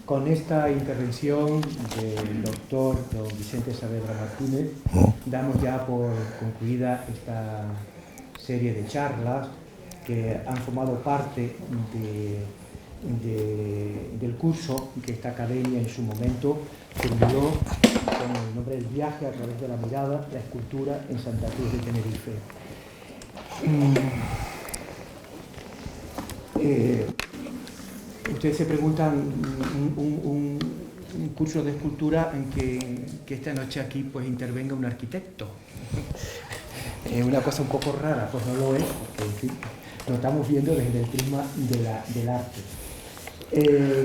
Con esta intervención del doctor don Vicente Saavedra Martínez, damos ya por concluida esta serie de charlas que han formado parte del curso que esta academia en su momento formuló con el nombre del viaje a través de la mirada, la escultura en Santa Cruz de Tenerife. Ustedes se preguntan un curso de escultura en que esta noche aquí pues intervenga un arquitecto. Una cosa un poco rara, pues no lo es, porque en fin, lo estamos viendo desde el prisma del arte.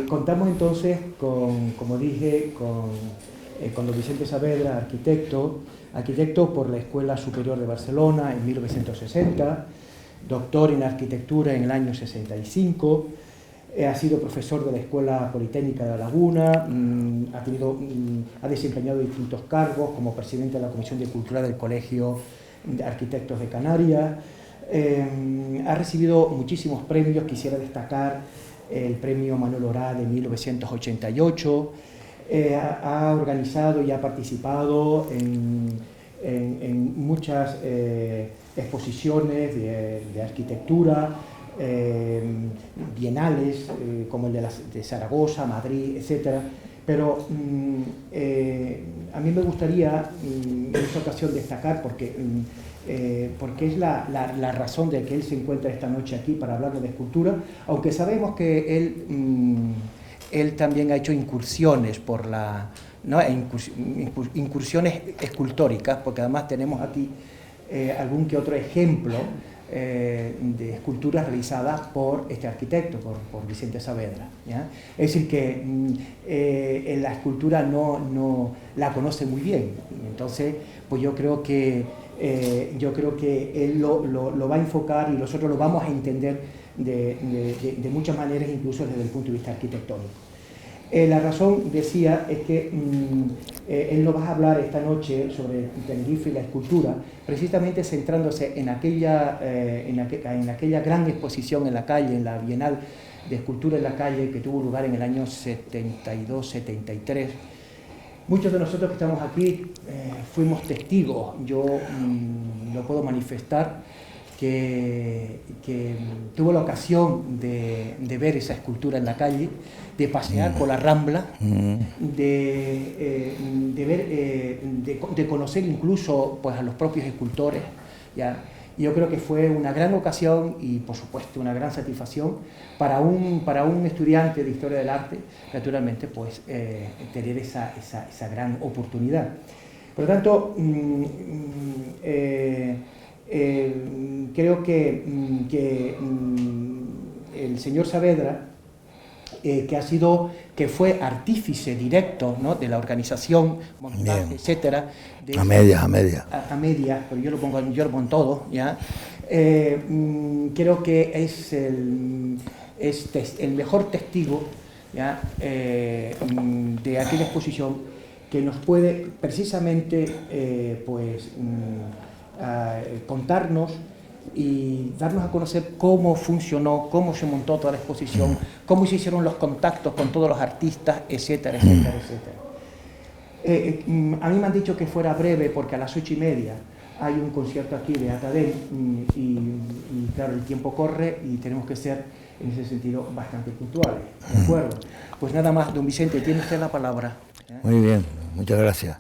Contamos entonces con, como dije, con don Vicente Saavedra, arquitecto por la Escuela Superior de Barcelona en 1960, doctor en arquitectura en el año 65, ha sido profesor de la Escuela Politécnica de La Laguna, ha desempeñado distintos cargos como presidente de la Comisión de Cultura del Colegio de Arquitectos de Canarias, ha recibido muchísimos premios. Quisiera destacar el premio Manuel Orá de 1988, ha organizado y ha participado en muchas exposiciones de arquitectura, bienales como el de Zaragoza, Madrid, etc. Pero a mí me gustaría en esta ocasión destacar, porque es la razón de que él se encuentra esta noche aquí para hablarnos de escultura, aunque sabemos que él también ha hecho incursiones incursiones escultóricas, porque además tenemos aquí algún que otro ejemplo de esculturas realizadas por este arquitecto, por Vicente Saavedra, ¿ya? Es decir, que la escultura no la conoce muy bien. Entonces, pues yo creo que él lo va a enfocar y nosotros lo vamos a entender de muchas maneras, incluso desde el punto de vista arquitectónico. La razón, decía, es que él nos va a hablar esta noche sobre Tenerife y la escultura, precisamente centrándose en aquella gran exposición en la calle, en la Bienal de Escultura en la Calle, que tuvo lugar en el año 72-73. Muchos de nosotros que estamos aquí fuimos testigos. Yo lo puedo manifestar, que tuvo la ocasión de ver esa escultura en la calle, de pasear por la Rambla, de conocer incluso pues, a los propios escultores, ¿ya? Yo creo que fue una gran ocasión y, por supuesto, una gran satisfacción para un estudiante de Historia del Arte, naturalmente, pues, tener esa gran oportunidad. Por lo tanto, creo que el señor Saavedra, que fue artífice directo, ¿no?, de la organización, montaje, etcétera, a medias, pero yo lo pongo en todo, ¿ya? Creo que es el mejor testigo, ¿ya?, de aquella exposición, que nos puede precisamente contarnos y darnos a conocer cómo funcionó, cómo se montó toda la exposición, cómo se hicieron los contactos con todos los artistas, etcétera, etcétera, etcétera. A mí me han dicho que fuera breve porque a las 8:30 hay un concierto aquí de Atadén y claro, el tiempo corre y tenemos que ser en ese sentido bastante puntuales, ¿de acuerdo? Pues nada más, don Vicente, tiene usted la palabra. Muy bien, muchas gracias.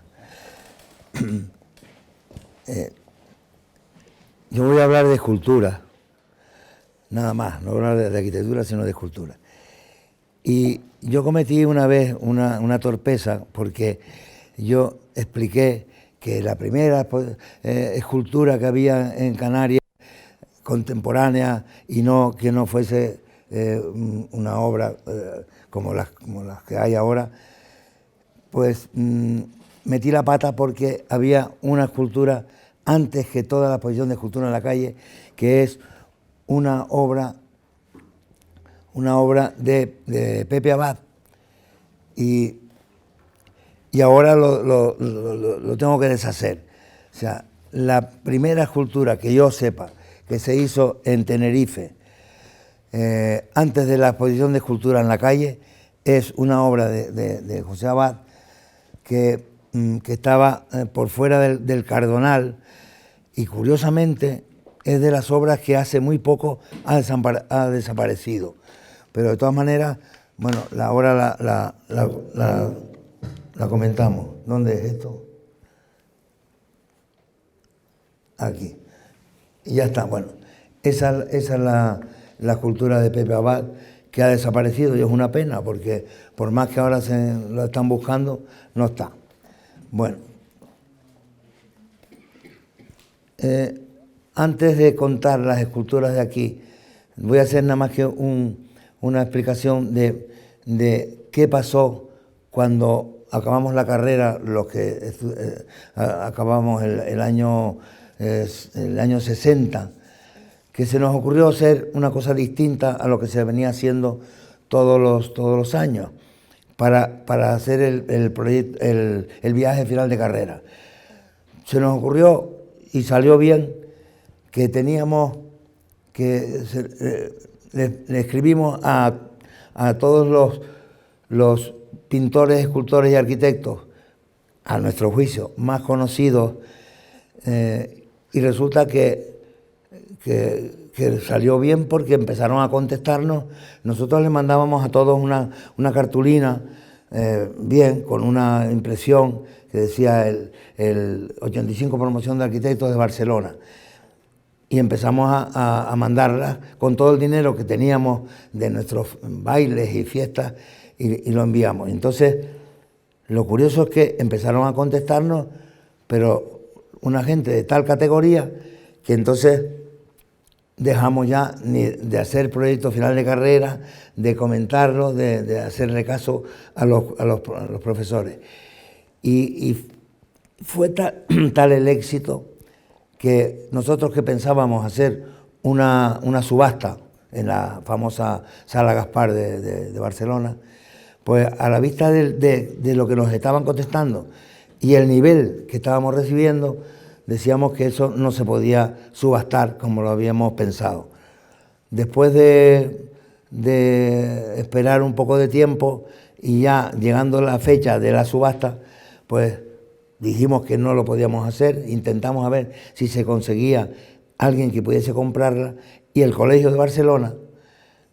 Yo voy a hablar de escultura, nada más, no voy a hablar de arquitectura, sino de escultura. Y yo cometí una vez una torpeza, porque yo expliqué que la primera escultura que había en Canarias, contemporánea, y que no fuese una obra como las que hay ahora, pues metí la pata, porque había una escultura antes que toda la exposición de escultura en la calle, que es una obra de Pepe Abad, y ahora lo tengo que deshacer. O sea, la primera escultura que yo sepa que se hizo en Tenerife antes de la exposición de escultura en la calle es una obra de José Abad que estaba por fuera del Cardonal, y curiosamente es de las obras que hace muy poco ha desaparecido. Pero de todas maneras, bueno, la obra la comentamos. ¿Dónde es esto? Aquí. Y ya está, bueno. Esa es la escultura de Pepe Abad, que ha desaparecido, y es una pena, porque por más que ahora se lo están buscando, no está. Bueno. Antes de contar las esculturas de aquí, voy a hacer nada más que una explicación de qué pasó cuando acabamos la carrera, los que acabamos el año 60, que se nos ocurrió hacer una cosa distinta a lo que se venía haciendo todos los años, para hacer el viaje final de carrera. Se nos ocurrió, y salió bien, que teníamos que le escribimos a todos los pintores, escultores y arquitectos, a nuestro juicio, más conocidos, y resulta que salió bien, porque empezaron a contestarnos. Nosotros les mandábamos a todos una cartulina, bien, con una impresión que decía el 85 Promoción de Arquitectos de Barcelona. Y empezamos a mandarlas con todo el dinero que teníamos de nuestros bailes y fiestas, y lo enviamos. Entonces, lo curioso es que empezaron a contestarnos, pero una gente de tal categoría, que entonces dejamos ya de hacer proyectos final de carrera, de comentarlos, de hacerle caso a los profesores. Y fue tal el éxito que nosotros, que pensábamos hacer una subasta en la famosa Sala Gaspar de Barcelona, pues a la vista de lo que nos estaban contestando y el nivel que estábamos recibiendo, decíamos que eso no se podía subastar como lo habíamos pensado. Después de esperar un poco de tiempo, y ya llegando la fecha de la subasta, pues dijimos que no lo podíamos hacer. Intentamos a ver si se conseguía alguien que pudiese comprarla, y el Colegio de Barcelona,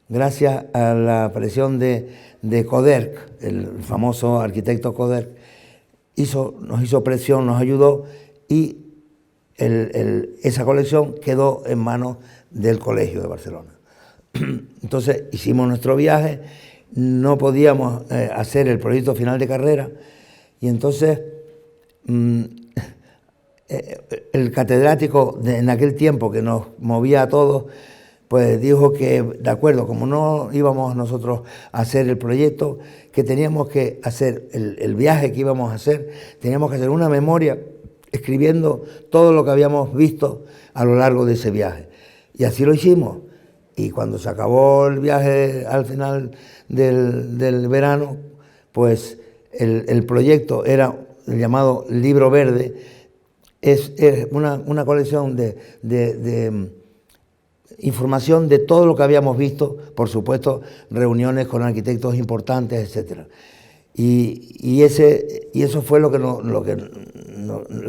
gracias a la presión de Coderch, el famoso arquitecto Coderch, nos hizo presión, nos ayudó, y esa colección quedó en manos del Colegio de Barcelona. Entonces hicimos nuestro viaje, no podíamos hacer el proyecto final de carrera, y entonces el catedrático en aquel tiempo, que nos movía a todos, pues dijo que, de acuerdo, como no íbamos nosotros a hacer el proyecto, que teníamos que hacer el viaje que íbamos a hacer, teníamos que hacer una memoria escribiendo todo lo que habíamos visto a lo largo de ese viaje. Y así lo hicimos. Y cuando se acabó el viaje al final del verano, pues el proyecto era el llamado Libro Verde. Es una colección de información de todo lo que habíamos visto, por supuesto, reuniones con arquitectos importantes, etc. Y eso fue lo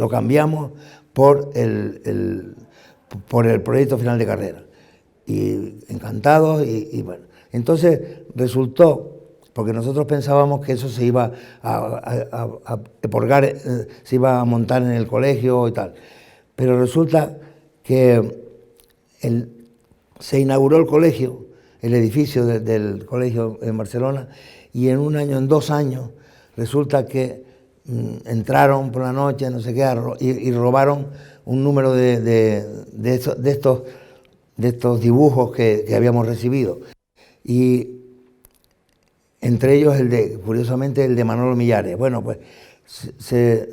cambiamos por el proyecto final de carrera. Y encantados, y bueno. Entonces resultó, porque nosotros pensábamos que eso se iba a purgar, se iba a montar en el colegio y tal, pero resulta que se inauguró el colegio, el edificio del colegio en Barcelona, y en 2 años, resulta que entraron por la noche, no sé qué, y robaron un número de estos dibujos que habíamos recibido. Y entre ellos curiosamente, el de Manolo Millares. Bueno, pues se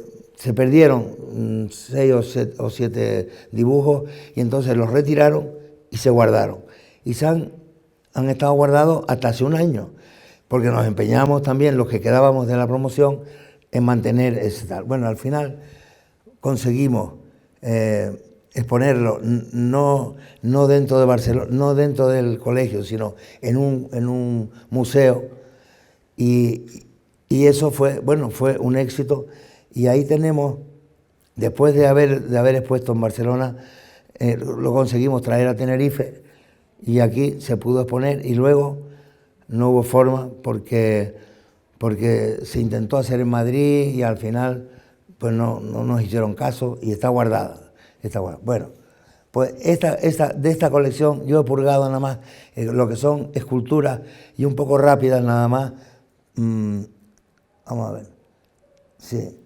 perdieron 6 o 7 dibujos, y entonces los retiraron y se guardaron. Y han estado guardados hasta hace 1 año, porque nos empeñamos también, los que quedábamos de la promoción, en mantener ese tal. Bueno, al final conseguimos exponerlo, no dentro de Barcelona, no dentro del colegio, sino en un museo, y eso fue, bueno, fue un éxito. Y ahí tenemos, después de haber expuesto en Barcelona, lo conseguimos traer a Tenerife y aquí se pudo exponer y luego no hubo forma porque se intentó hacer en Madrid y al final pues no nos hicieron caso y está guardada. Bueno, pues de esta colección yo he purgado nada más lo que son esculturas y un poco rápidas nada más. Vamos a ver. Sí.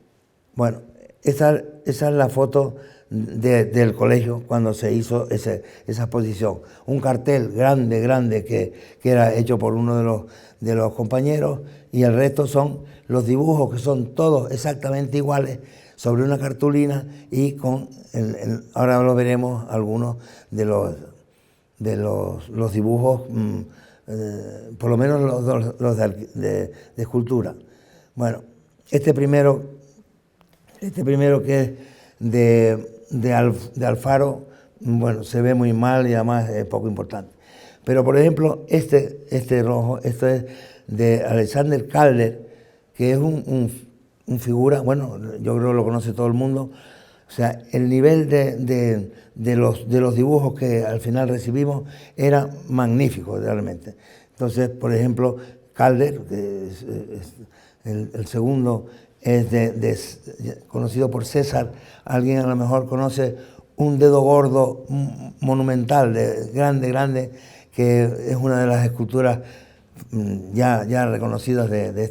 Bueno, esa es la foto del colegio cuando se hizo esa exposición. Un cartel grande que era hecho por uno de los compañeros y el resto son los dibujos que son todos exactamente iguales sobre una cartulina y con ahora lo veremos algunos de los dibujos, por lo menos los de escultura. Bueno, este primero que es de Alfaro, bueno, se ve muy mal y además es poco importante. Pero por ejemplo, este rojo, esto es de Alexander Calder, que es un figura, bueno, yo creo que lo conoce todo el mundo. O sea, el nivel de los dibujos que al final recibimos era magnífico realmente. Entonces, por ejemplo, Calder, que es el segundo, es conocido por César. Alguien a lo mejor conoce un dedo gordo monumental, grande, que es una de las esculturas ya reconocidas de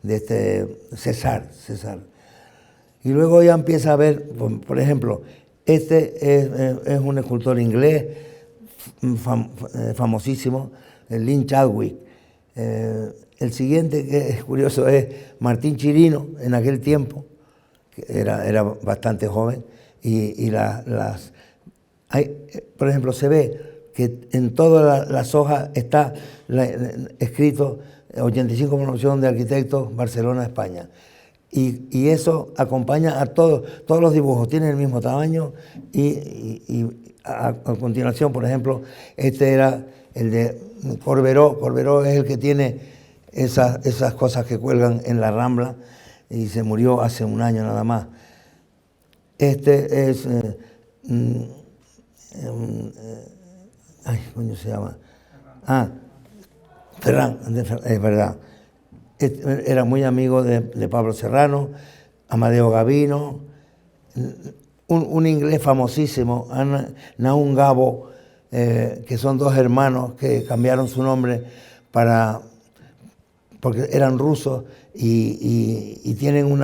este César. Y luego ya empieza a ver, por ejemplo, este es un escultor inglés famosísimo, Lynn Chadwick. El siguiente, que es curioso, es Martín Chirino, en aquel tiempo, que era bastante joven, por ejemplo, se ve que en todas las hojas está escrito 85 promoción de arquitectos Barcelona, España. Y eso acompaña a todos los dibujos, tienen el mismo tamaño y a continuación, por ejemplo, este era el de Corberó. Corberó es el que tiene esas cosas que cuelgan en la Rambla y se murió hace un año nada más. Este es... ¿cómo se llama? Ferran, es verdad. Era muy amigo de Pablo Serrano, Amadeo Gavino, un inglés famosísimo, Naum Gabo, que son dos hermanos que cambiaron su nombre porque eran rusos y tienen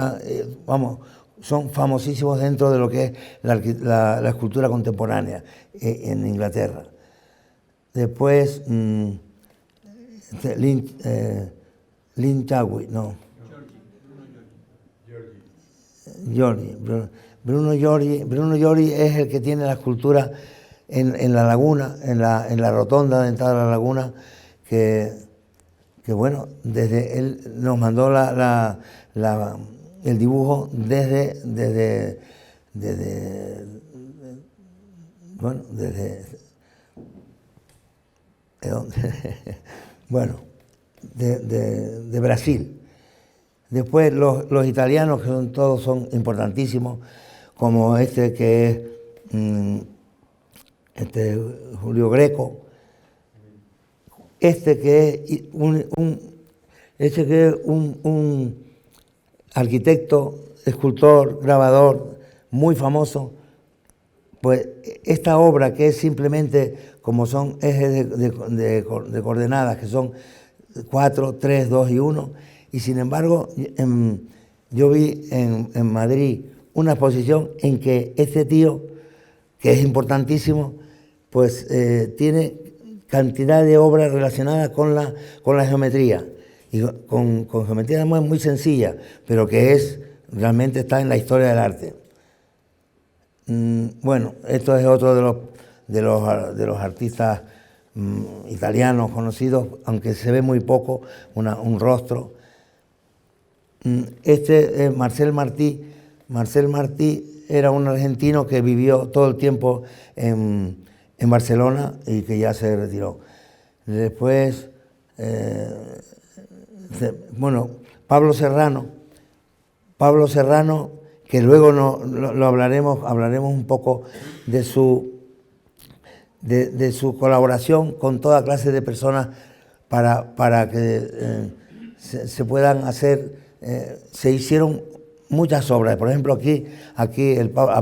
son famosísimos dentro de lo que es la escultura contemporánea en Inglaterra. Después, Lynn Chadwick, no. Bruno Giorgi es el que tiene la escultura en la laguna, en la rotonda de entrada a la laguna, que bueno, desde él nos mandó el dibujo desde de Brasil. Después los italianos, que todos son importantísimos, como este que es Julio Greco, este que es un arquitecto, escultor, grabador muy famoso. Pues esta obra, que es simplemente como son ejes de coordenadas, que son 4, 3, 2 y 1, y sin embargo yo vi en Madrid una exposición en que este tío, que es importantísimo, pues tiene cantidad de obras relacionadas con la geometría, y con geometría muy sencilla, pero que realmente está en la historia del arte. Bueno, esto es otro de los artistas italianos conocidos, aunque se ve muy poco, un rostro. Este es Marcel Martí. Marcel Martí era un argentino que vivió todo el tiempo en Barcelona y que ya se retiró. Después bueno, Pablo Serrano, que luego lo hablaremos un poco de su colaboración con toda clase de personas para que se puedan hacer, se hicieron muchas obras. Por ejemplo, aquí a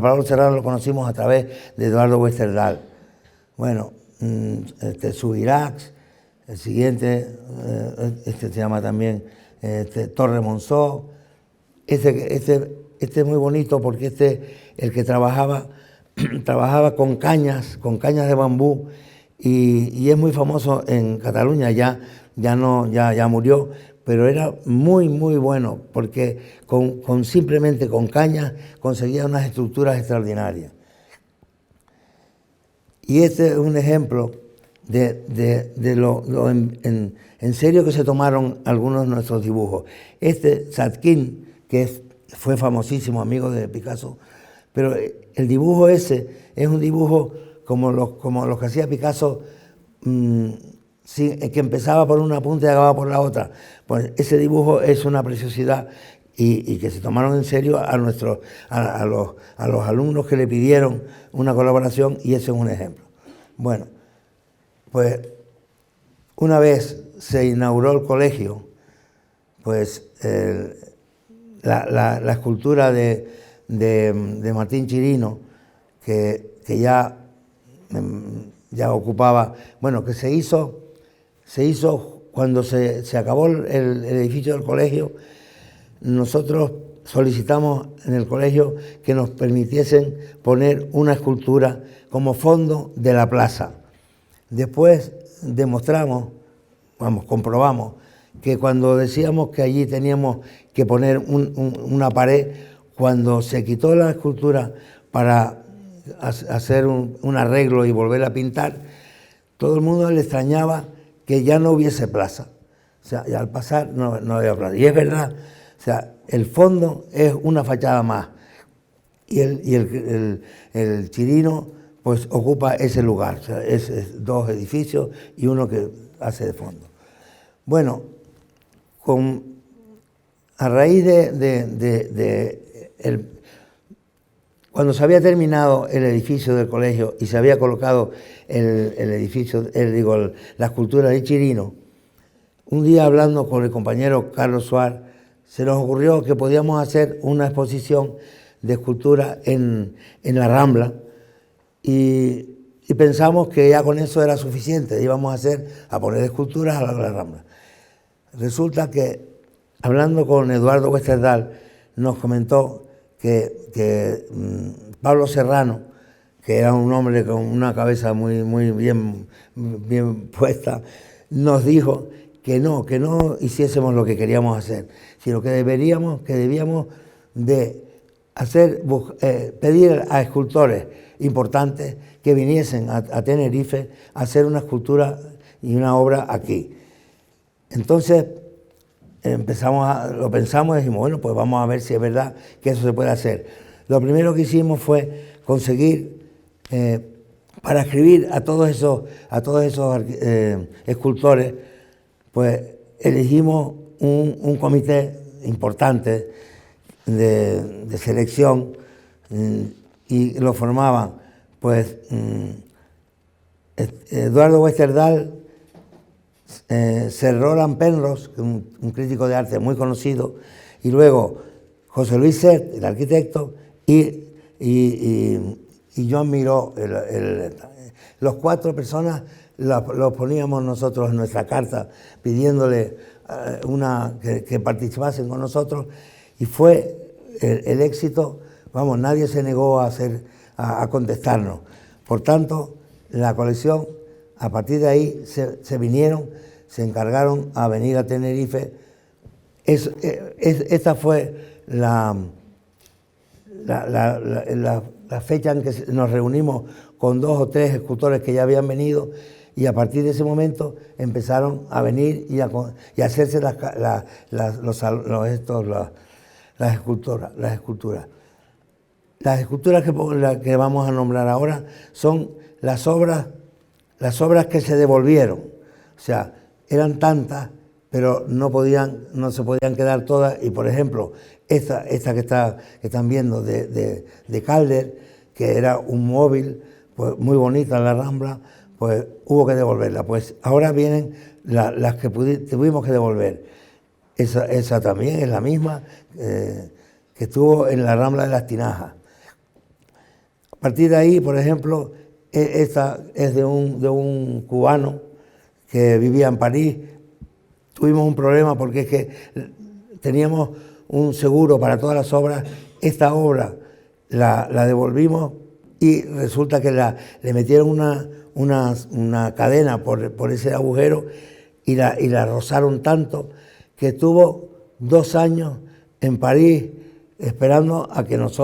Pablo Serrano lo conocimos a través de Eduardo Westerdal. Bueno, Subirax, el siguiente, se llama también Torre Monzó. Este es muy bonito porque el que trabajaba con cañas de bambú y es muy famoso en Cataluña, ya murió, pero era muy, muy bueno porque simplemente con cañas conseguía unas estructuras extraordinarias. Y este es un ejemplo de lo en serio que se tomaron algunos de nuestros dibujos. Zadkine, que fue famosísimo, amigo de Picasso, pero el dibujo ese es un dibujo como los que hacía Picasso, que empezaba por una punta y acababa por la otra. Pues ese dibujo es una preciosidad y que se tomaron en serio a los alumnos que le pidieron una colaboración, y ese es un ejemplo. Bueno, pues una vez se inauguró el colegio, pues la escultura de Martín Chirino, que ya ocupaba, bueno, que se hizo cuando se acabó el edificio del colegio. Nosotros solicitamos en el colegio que nos permitiesen poner una escultura como fondo de la plaza. Después comprobamos que cuando decíamos que allí teníamos que poner una pared, cuando se quitó la escultura para hacer un arreglo y volver a pintar, todo el mundo le extrañaba que ya no hubiese plaza. O sea, y al pasar no había plaza. Y es verdad, o sea, el fondo es una fachada más. Y el Chirino pues ocupa ese lugar. O sea, es dos edificios y uno que hace de fondo. Bueno, a raíz cuando se había terminado el edificio del colegio y se había colocado la escultura de Chirino, un día hablando con el compañero Carlos Suárez, se nos ocurrió que podíamos hacer una exposición de escultura en la Rambla y pensamos que ya con eso era suficiente, íbamos a poner esculturas a la Rambla. Resulta que, hablando con Eduardo Westerdal, nos comentó que Pablo Serrano, que era un hombre con una cabeza muy, muy bien puesta, nos dijo que no hiciésemos lo que queríamos hacer, sino que debíamos de pedir a escultores importantes que viniesen a Tenerife a hacer una escultura y una obra aquí. Entonces lo pensamos y dijimos, bueno, pues vamos a ver si es verdad que eso se puede hacer. Lo primero que hicimos fue conseguir, para escribir a todos esos escultores, pues elegimos un comité importante de selección, y lo formaban pues Eduardo Westerdal, Sir Roland Penrose, un crítico de arte muy conocido, y luego José Luis Sert, el arquitecto, y Joan Miró. Los cuatro personas los poníamos nosotros en nuestra carta pidiéndole que participasen con nosotros, y fue el éxito. Vamos, nadie se negó a contestarnos. Por tanto, la colección, a partir de ahí, se encargaron a venir a Tenerife. Esta fue la fecha en que nos reunimos con 2 o 3 escultores que ya habían venido, y a partir de ese momento empezaron a venir y a hacerse las esculturas. Las esculturas que vamos a nombrar ahora son las obras que se devolvieron. O sea, eran tantas, pero no se podían quedar todas. Y por ejemplo, esta que están viendo de Calder, que era un móvil, pues muy bonita en la Rambla, pues hubo que devolverla. Pues ahora vienen las que tuvimos que devolver. Esa también es la misma que estuvo en la Rambla de las Tinajas. A partir de ahí, por ejemplo, esta es de un cubano que vivía en París. Tuvimos un problema porque es que teníamos un seguro para todas las obras. Esta obra la devolvimos y resulta que le metieron una cadena por ese agujero y la rozaron tanto que estuvo 2 años en París esperando a que nos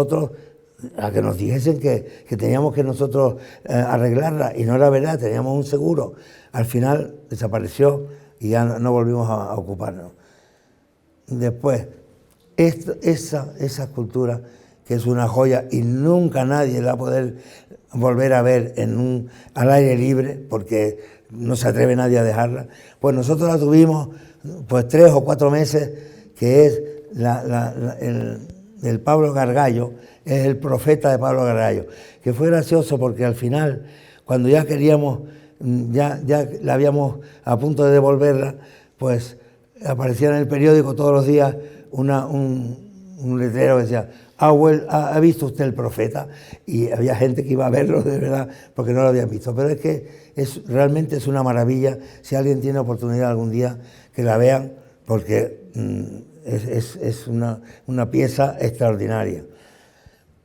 dijesen que teníamos que nosotros arreglarla, y no era verdad, teníamos un seguro. Al final desapareció y ya no volvimos a ocuparnos. Después, esa escultura, que es una joya y nunca nadie la va a poder volver a ver al aire libre, porque no se atreve nadie a dejarla, pues nosotros la tuvimos pues 3 o 4 meses, que es el Pablo Gargallo, es el profeta de Pablo Gargallo, que fue gracioso porque al final, cuando ya queríamos, ya la habíamos a punto de devolverla, pues aparecía en el periódico todos los días un letrero que decía: ¿Ha visto usted el profeta? Y había gente que iba a verlo de verdad porque no lo habían visto. Pero es que realmente es una maravilla. Si alguien tiene oportunidad algún día, que la vean, porque es una pieza extraordinaria.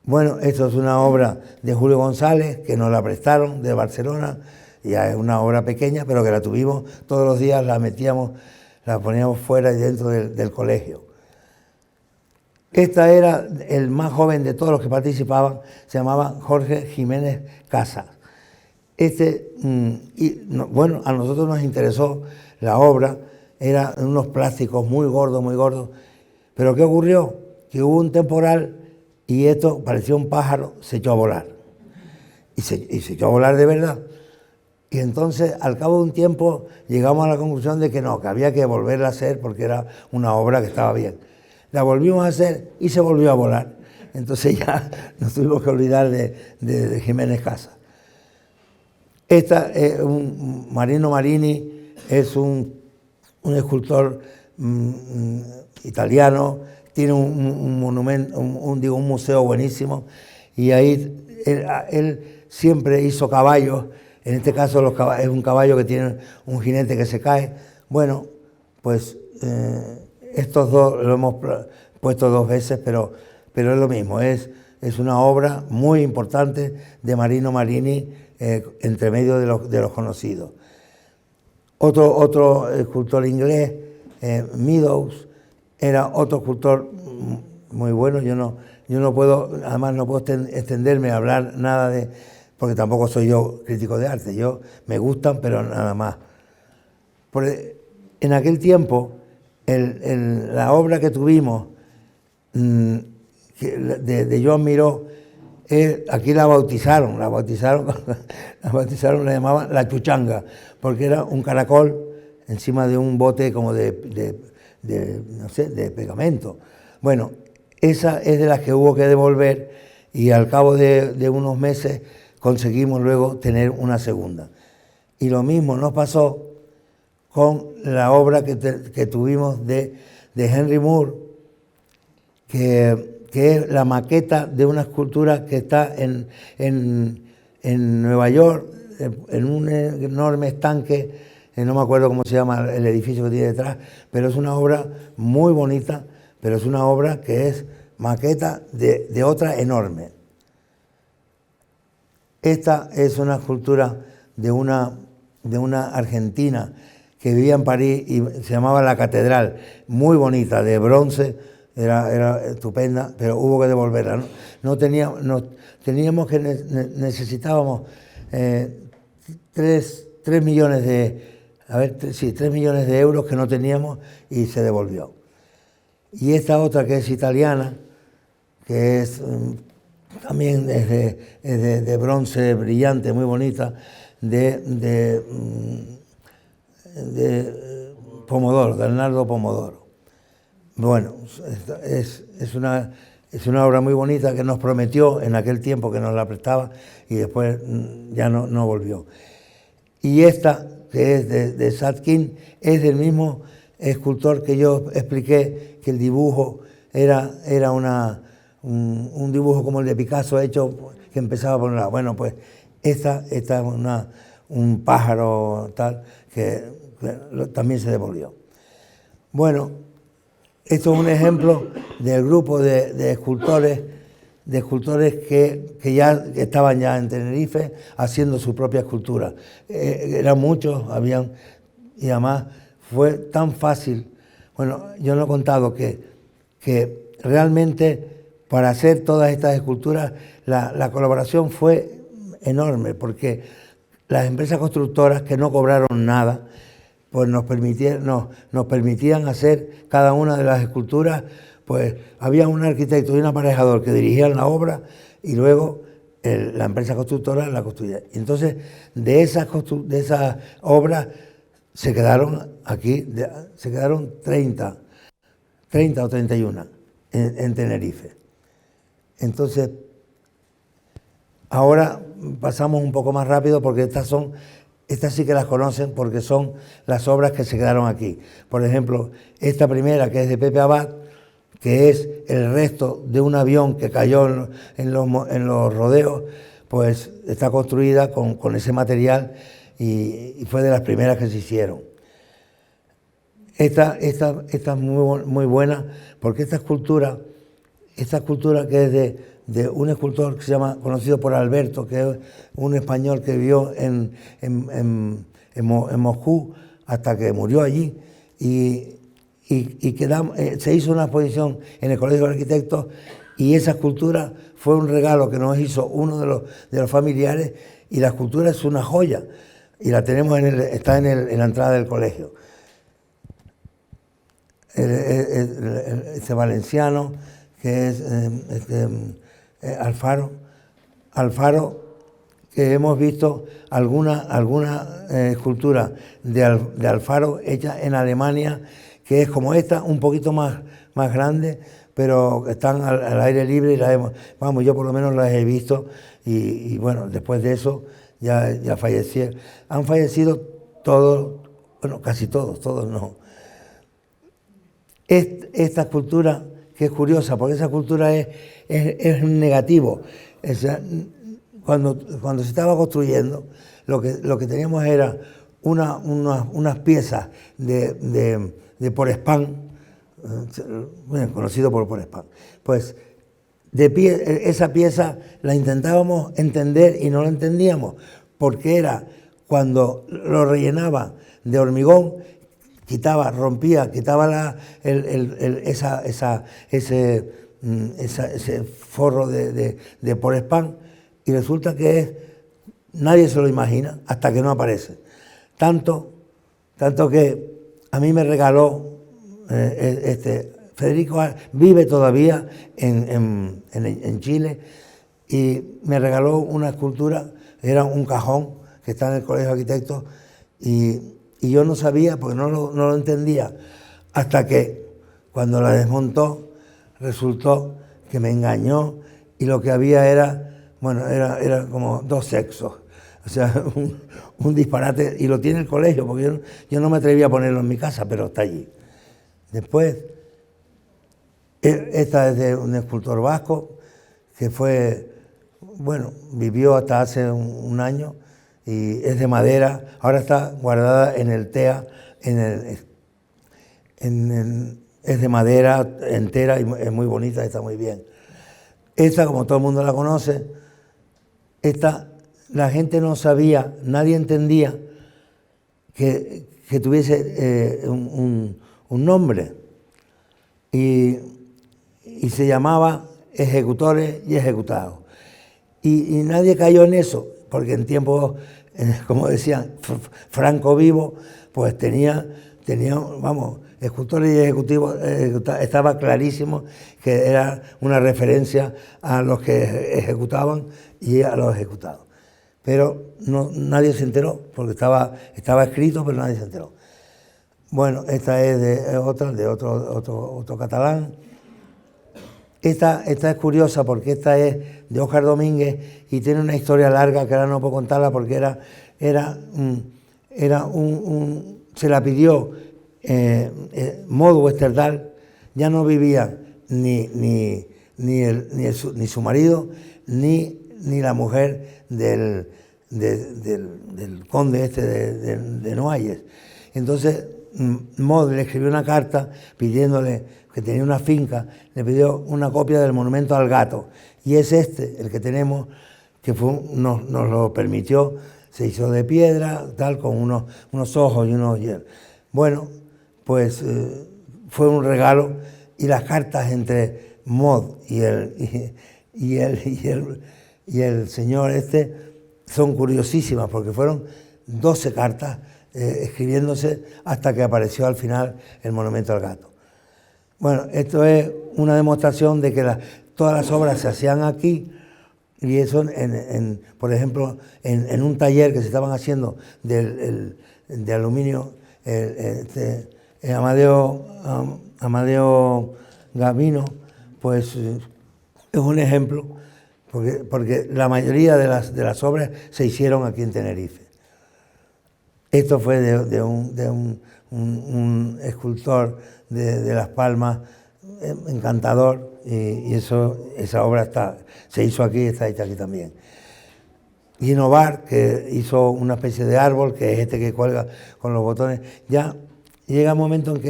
Bueno, esto es una obra de Julio González, que nos la prestaron de Barcelona. Ya es una obra pequeña, pero que la tuvimos todos los días, la poníamos fuera y dentro del colegio. Esta era el más joven de todos los que participaban, se llamaba Jorge Jiménez Casas. Bueno, a nosotros nos interesó la obra, eran unos plásticos muy gordos, pero ¿qué ocurrió? Que hubo un temporal y esto parecía un pájaro, se echó a volar. Y se echó a volar de verdad. Y entonces, al cabo de un tiempo, llegamos a la conclusión de que no, que había que volverla a hacer porque era una obra que estaba bien. La volvimos a hacer y se volvió a volar. Entonces ya nos tuvimos que olvidar de Jiménez Casas. Marino Marini es un escultor italiano, tiene un monumento, un museo buenísimo, y ahí él siempre hizo caballos. En este caso es un caballo que tiene un jinete que se cae. Bueno, pues estos dos lo hemos puesto 2 veces, pero es lo mismo. Es una obra muy importante de Marino Marini, entre medio de los conocidos. Otro escultor inglés, Meadows, era otro escultor muy bueno. Yo no puedo, además no puedo extenderme a hablar nada porque tampoco soy yo crítico de arte. Yo me gustan, pero nada más. En aquel tiempo, la obra que tuvimos de Joan Miró, aquí la bautizaron, la llamaban La Chuchanga, porque era un caracol encima de un bote como de pegamento. Bueno, esa es de las que hubo que devolver, y al cabo de unos meses conseguimos luego tener una segunda. Y lo mismo nos pasó con la obra que tuvimos de Henry Moore, que es la maqueta de una escultura que está en Nueva York, en un enorme estanque, no me acuerdo cómo se llama el edificio que tiene detrás, pero es una obra muy bonita, pero es una obra que es maqueta de otra enorme. Esta es una escultura de una argentina que vivía en París y se llamaba La Catedral, muy bonita, de bronce, era estupenda, pero hubo que devolverla. Necesitábamos 3 millones de euros que no teníamos, y se devolvió. Y esta otra, que es italiana, que también es de bronce brillante, muy bonita, Pomodoro, de Arnaldo Pomodoro. Bueno, es una obra muy bonita que nos prometió en aquel tiempo que nos la prestaba y después ya no volvió. Y esta, que es de Sadkin, es del mismo escultor que yo expliqué que el dibujo era un dibujo como el de Picasso hecho que empezaba por un lado. Bueno, pues esta es un pájaro tal que también se devolvió. Bueno, esto es un ejemplo del grupo de escultores que ya estaban ya en Tenerife haciendo su propia escultura. Eran muchos, y además fue tan fácil. Bueno, yo no he contado que realmente para hacer todas estas esculturas la colaboración fue enorme, porque las empresas constructoras que no cobraron nada, pues nos permitían hacer cada una de las esculturas. Pues había un arquitecto y un aparejador que dirigían la obra y luego la empresa constructora la construía. Y entonces de esas obras se quedaron aquí, se quedaron 30 o 31 en Tenerife. Entonces, ahora pasamos un poco más rápido porque estas sí que las conocen porque son las obras que se quedaron aquí. Por ejemplo, esta primera, que es de Pepe Abad, que es el resto de un avión que cayó en los rodeos, pues está construida con ese material y fue de las primeras que se hicieron. Esta es muy buena porque esta escultura que es de un escultor que se llama, conocido por Alberto, que es un español que vivió en Moscú hasta que murió allí, y se hizo una exposición en el Colegio de Arquitectos, y esa escultura fue un regalo que nos hizo uno de los familiares, y la escultura es una joya, y la tenemos está en la entrada del colegio. Este valenciano, que es Alfaro, que hemos visto alguna escultura de Alfaro hecha en Alemania, que es como esta, un poquito más grande, pero están al aire libre y yo por lo menos las he visto, y bueno, después de eso ya fallecieron. Han fallecido todos, bueno, casi todos no. Esta escultura, que es curiosa, porque esa escultura es negativo. O sea, cuando se estaba construyendo, lo que teníamos era unas piezas de Porespán, conocido por Porespán. Pues esa pieza la intentábamos entender y no la entendíamos, porque era cuando lo rellenaba de hormigón, rompía, quitaba ese forro de Porespán, y resulta que nadie se lo imagina hasta que no aparece. Tanto que a mí me regaló Federico, vive todavía en Chile, y me regaló una escultura, era un cajón que está en el Colegio de Arquitectos, y yo no sabía, porque no lo entendía, hasta que cuando la desmontó resultó que me engañó, y lo que había era como dos sexos, o sea, un disparate, y lo tiene el colegio, porque yo no me atreví a ponerlo en mi casa, pero está allí. Después, esta es de un escultor vasco que vivió hasta hace un año, y es de madera. Ahora está guardada en el TEA, es de madera entera y es muy bonita, está muy bien. Esta, como todo el mundo la conoce, la gente no sabía, nadie entendía que tuviese un nombre, y se llamaba Ejecutores y Ejecutados. Y nadie cayó en eso, porque en tiempos, como decían, Franco vivo, pues tenía, escultores y ejecutivos, estaba clarísimo que era una referencia a los que ejecutaban y a los ejecutados. Pero nadie se enteró, porque estaba escrito, pero nadie se enteró. Bueno, esta es de otro catalán. Esta es curiosa porque esta es de Óscar Domínguez y tiene una historia larga que ahora no puedo contarla porque se la pidió Maud Westerdal. Ya no vivía ni su marido ni la mujer del conde este de Noailles. Entonces Maud le escribió una carta pidiéndole, que tenía una finca, le pidió una copia del monumento al gato, y es el que tenemos, que nos lo permitió, se hizo de piedra, tal, con unos ojos y unos hierros. Bueno, pues fue un regalo, y las cartas entre Maud y el señor son curiosísimas, porque fueron 12 cartas escribiéndose hasta que apareció al final el monumento al gato. Bueno, esto es una demostración de que todas las obras se hacían aquí, y eso, por ejemplo, en un taller que se estaban haciendo de aluminio, Amadeo Gavino, pues es un ejemplo, porque la mayoría de las obras se hicieron aquí en Tenerife. Esto fue de un escultor de Las Palmas, encantador, y esa obra se hizo aquí, está hecha aquí también. Guino Bar, que hizo una especie de árbol, que es este que cuelga con los botones. Ya llega un momento en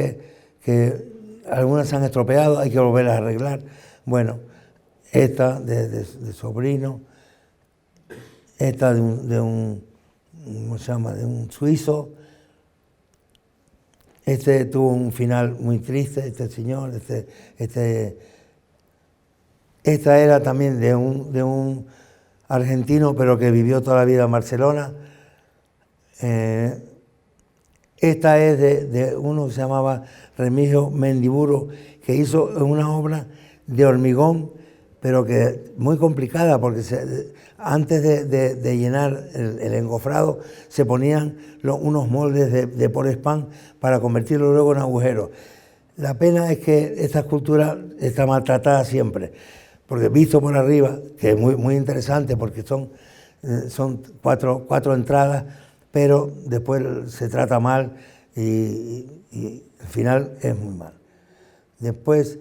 que algunas se han estropeado, hay que volverlas a arreglar. Bueno, esta de sobrino, esta de un ¿cómo se llama?, de un suizo. Tuvo un final muy triste, este señor. Esta era también de un argentino, pero que vivió toda la vida en Barcelona. Esta es de uno que se llamaba Remigio Mendiburo, que hizo una obra de hormigón, pero que muy complicada, porque antes de llenar el engofrado se ponían unos moldes de porespán para convertirlo luego en agujeros. La pena es que esta escultura está maltratada siempre, porque visto por arriba, que es muy, muy interesante, porque son cuatro entradas, pero después se trata mal y al final es muy mal. Después,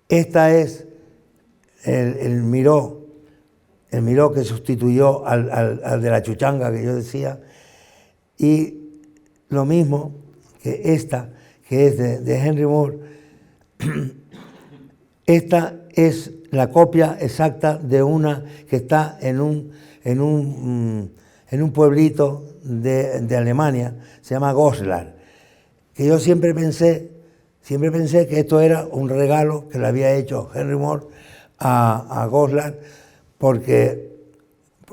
esta es el Miró que sustituyó al de la chuchanga que yo decía, y lo mismo que esta, que es de Henry Moore. Esta es la copia exacta de una que está en un pueblito de Alemania, se llama Goslar, que yo siempre pensé que esto era un regalo que le había hecho Henry Moore a Goslar, porque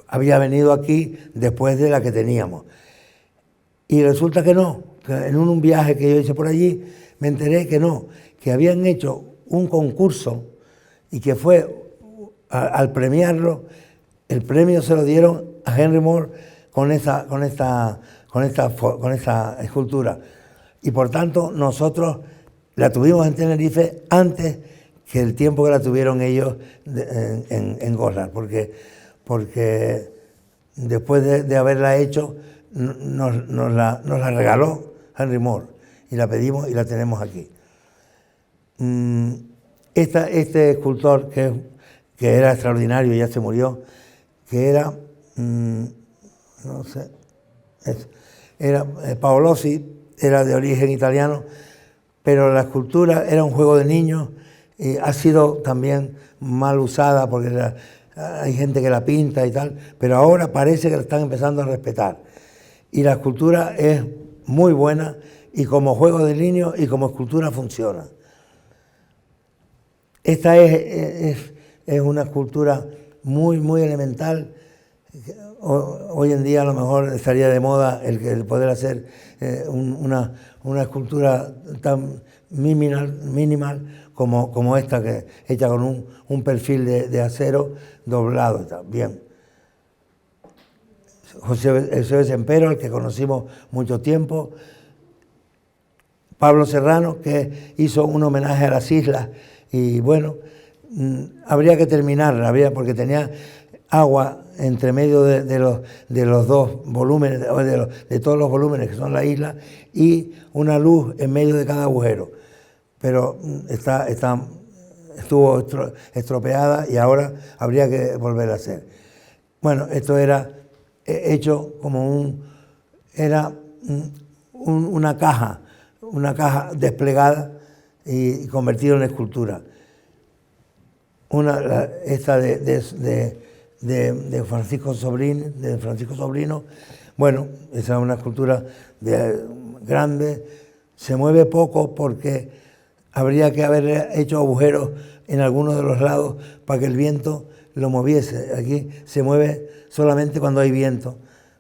había venido aquí después de la que teníamos. Y resulta que no, que en un viaje que yo hice por allí me enteré que no, que habían hecho un concurso y que fue, al premiarlo, el premio se lo dieron a Henry Moore con esta escultura. Y por tanto nosotros la tuvimos en Tenerife antes que el tiempo que la tuvieron ellos en Goslar, porque después de haberla hecho nos la regaló Henry Moore, y la pedimos y la tenemos aquí. Este escultor que era extraordinario, ya se murió, que era, no sé, era Paolosi, era de origen italiano, pero la escultura era un juego de niños y ha sido también mal usada porque hay gente que la pinta y tal, pero ahora parece que la están empezando a respetar. Y la escultura es muy buena, y como juego de niños y como escultura funciona. Esta es una escultura muy, muy elemental. Hoy en día a lo mejor estaría de moda el poder hacer una escultura tan minimal como esta, que hecha con un perfil de acero doblado. Bien. José Sempero, al que conocimos mucho tiempo. Pablo Serrano, que hizo un homenaje a las islas, y bueno, habría que terminarla, porque tenía agua entre medio de los dos volúmenes, de todos los volúmenes que son la isla, y una luz en medio de cada agujero. Pero estuvo estropeada y ahora habría que volver a hacer. Bueno, esto era hecho como una caja desplegada y convertida en escultura. Esta de Francisco Sobrino, bueno, esa es una escultura grande, se mueve poco porque habría que haber hecho agujeros en algunos de los lados para que el viento lo moviese. Aquí se mueve solamente cuando hay viento,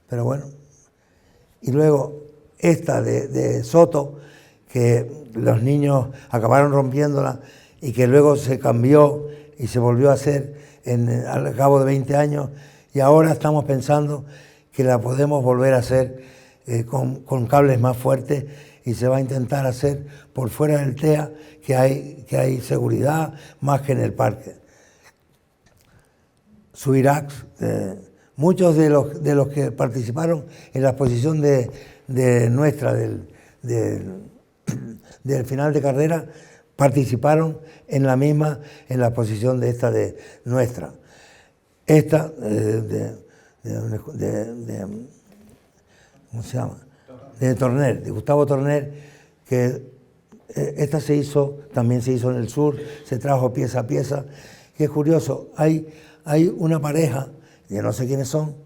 pero bueno. Y luego esta de Soto, que los niños acabaron rompiéndola y que luego se cambió y se volvió a hacer al cabo de 20 años, y ahora estamos pensando que la podemos volver a hacer con cables más fuertes, y se va a intentar hacer por fuera del TEA, que hay seguridad más que en el parque. Subiracs, muchos de los que participaron en la exposición nuestra del final de carrera, participaron en la exposición de nuestra. Esta, ¿cómo se llama? De Torner, de Gustavo Torner, que esta también se hizo en el sur, se trajo pieza a pieza, que es curioso, hay una pareja, yo no sé quiénes son,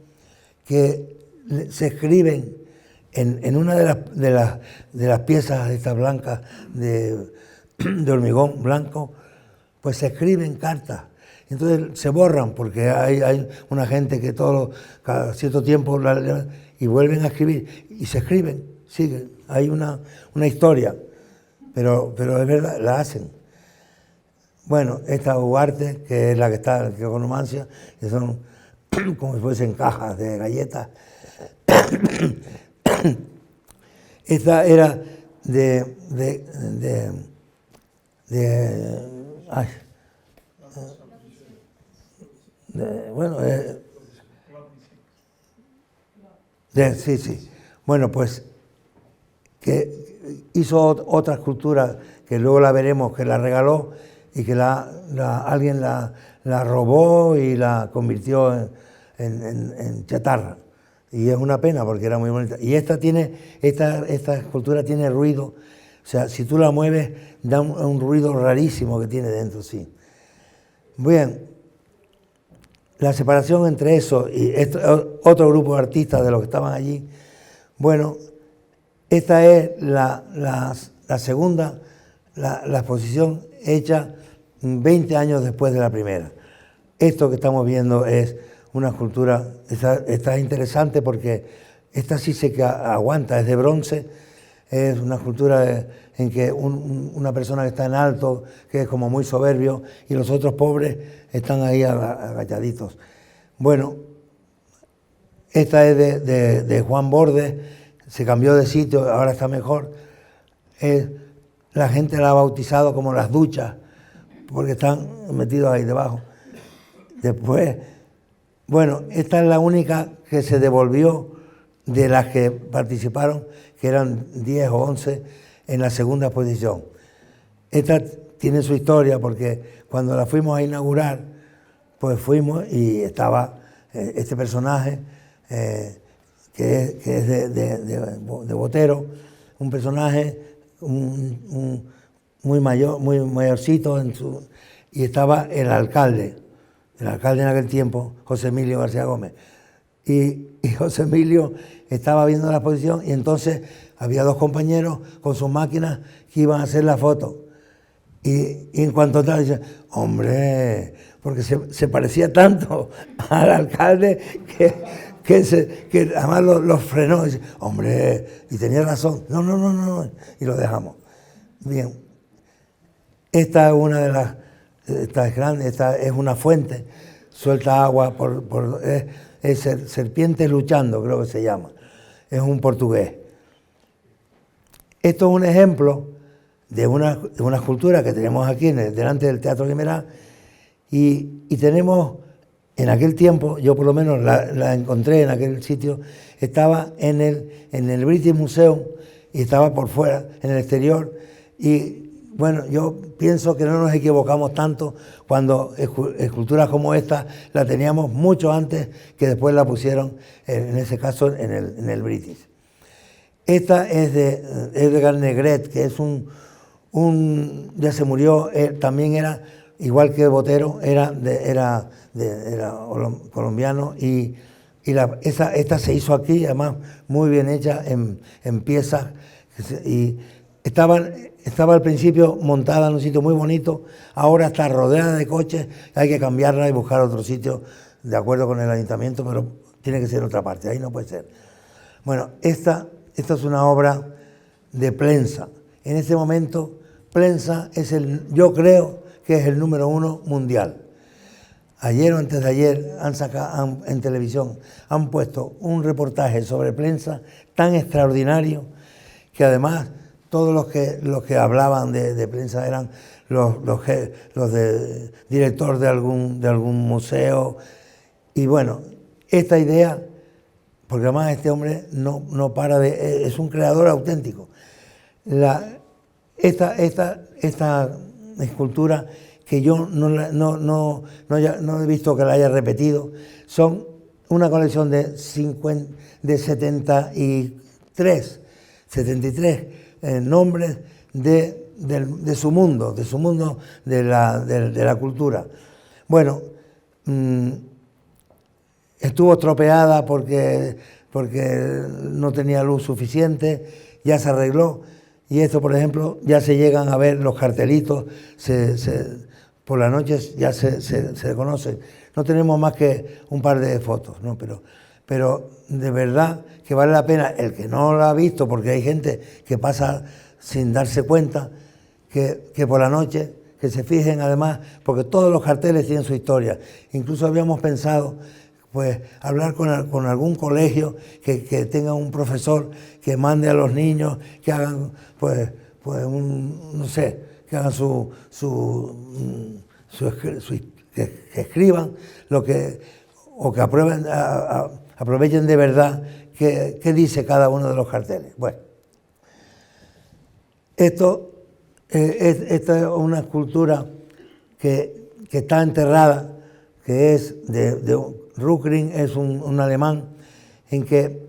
que se escriben en una de las piezas estas blancas de hormigón blanco, pues se escriben cartas. Entonces se borran porque hay una gente que cada cierto tiempo y vuelven a escribir y se escriben, siguen. Hay una historia, pero es verdad, la hacen. Bueno, esta Ugarte, que es la que está en Numancia, que son como si fuesen cajas de galletas. Esta era sí. Bueno, pues que hizo otra escultura que luego la veremos, que la regaló y que alguien la robó y la convirtió en chatarra. Y es una pena porque era muy bonita. Y esta escultura tiene ruido. O sea, si tú la mueves, da un ruido rarísimo que tiene dentro, sí. Bien, la separación entre eso y otro grupo de artistas de los que estaban allí. Bueno, esta es la segunda, la exposición hecha 20 años después de la primera. Esto que estamos viendo es una escultura, está interesante porque esta sí se aguanta, es de bronce, es una escultura en que una persona que está en alto, que es como muy soberbio, y los otros pobres están ahí agachaditos. Bueno, esta es de Juan Bordes, se cambió de sitio, ahora está mejor. La gente la ha bautizado como las duchas, porque están metidos ahí debajo. Después, bueno, esta es la única que se devolvió de las que participaron, que eran 10 o 11 en la segunda exposición. Esta tiene su historia porque cuando la fuimos a inaugurar, pues fuimos y estaba este personaje que es de Botero, un personaje muy mayorcito, y estaba el alcalde en aquel tiempo, José Emilio García Gómez. Y José Emilio estaba viendo la exposición y entonces había dos compañeros con sus máquinas que iban a hacer la foto. Y en cuanto tal, dice, hombre, porque se parecía tanto al alcalde que además lo frenó. Dice, hombre, y tenía razón. No, y lo dejamos. Bien. Esta es una de las, esta es grande, esta es una fuente, suelta agua es Serpientes Luchando, creo que se llama. Es un portugués. Esto es un ejemplo de una escultura que tenemos aquí delante del Teatro Guimerá, y tenemos, en aquel tiempo, yo por lo menos la encontré en aquel sitio, estaba en el British Museum y estaba por fuera, en el exterior, y bueno, yo pienso que no nos equivocamos tanto cuando esculturas como esta la teníamos mucho antes que después la pusieron, en ese caso, en el British. Esta es de Edgar Negret, que es ya se murió, también era, igual que Botero, era colombiano, y esta se hizo aquí, además muy bien hecha en piezas, y estaba al principio montada en un sitio muy bonito, ahora está rodeada de coches, hay que cambiarla y buscar otro sitio de acuerdo con el ayuntamiento, pero tiene que ser otra parte, ahí no puede ser. Bueno, esta es una obra de Plensa. En este momento, Plensa yo creo que es el número 1 mundial. Ayer o antes de ayer en televisión han puesto un reportaje sobre Plensa tan extraordinario que además todos los que hablaban de Plensa eran los directores de algún museo. Y bueno, esta idea, porque además este hombre no para es un creador auténtico. Esta escultura, que yo no he visto que la haya repetido, son una colección de 73 nombres de su mundo, de la cultura. Bueno, estuvo estropeada porque no tenía luz suficiente, ya se arregló, y esto, por ejemplo, ya se llegan a ver los cartelitos, por las noches ya se conocen. No tenemos más que un par de fotos, ¿no? Pero de verdad que vale la pena, el que no la ha visto, porque hay gente que pasa sin darse cuenta, que por la noche, que se fijen además, porque todos los carteles tienen su historia. Incluso habíamos pensado, pues, hablar con algún colegio que tenga un profesor que mande a los niños que hagan, no sé, que hagan que escriban o que aprovechen de verdad qué dice cada uno de los carteles. Bueno, esta es una escultura que está enterrada, que es de Rückring, es un alemán, en que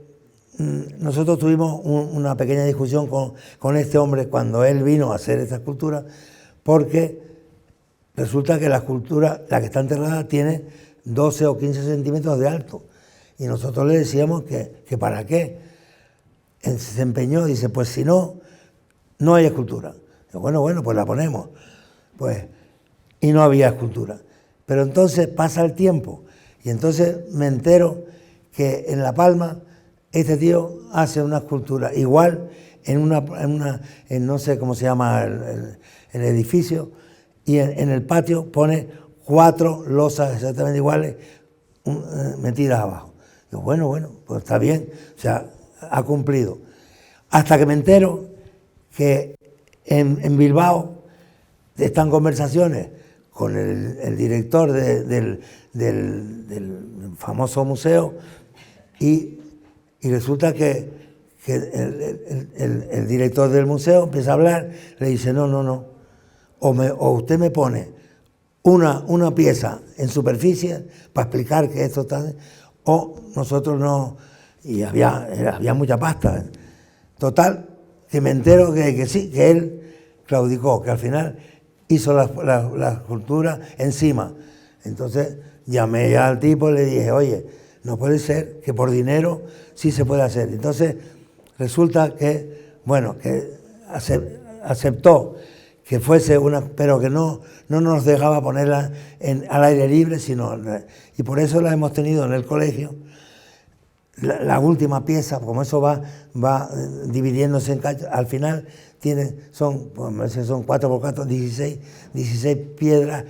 nosotros tuvimos una pequeña discusión con este hombre cuando él vino a hacer esta escultura, porque resulta que la escultura, la que está enterrada, tiene 12 o 15 centímetros de alto. Y nosotros le decíamos que para qué. Él se empeñó, dice, pues si no hay escultura. Digo, bueno, pues la ponemos. Pues, y no había escultura. Pero entonces pasa el tiempo, y entonces me entero que en La Palma este tío hace una escultura igual en no sé cómo se llama el edificio, y en el patio pone 4 losas exactamente iguales metidas abajo. Digo, bueno, pues está bien, o sea, ha cumplido. Hasta que me entero que en Bilbao están conversaciones con el director del famoso museo, y resulta que el director del museo empieza a hablar, le dice, no, o usted me pone una pieza en superficie para explicar que esto está, o nosotros no, y había mucha pasta. Total, que me entero que sí, que él claudicó, que al final hizo la escultura encima. Entonces llamé ya al tipo y le dije, oye, no puede ser que por dinero sí se puede hacer. Entonces resulta que, bueno, que aceptó que fuese pero que no nos dejaba ponerla al aire libre, y por eso la hemos tenido en el colegio. La última pieza, como eso va dividiéndose en cachos, al final son 4x4, 16 piedras,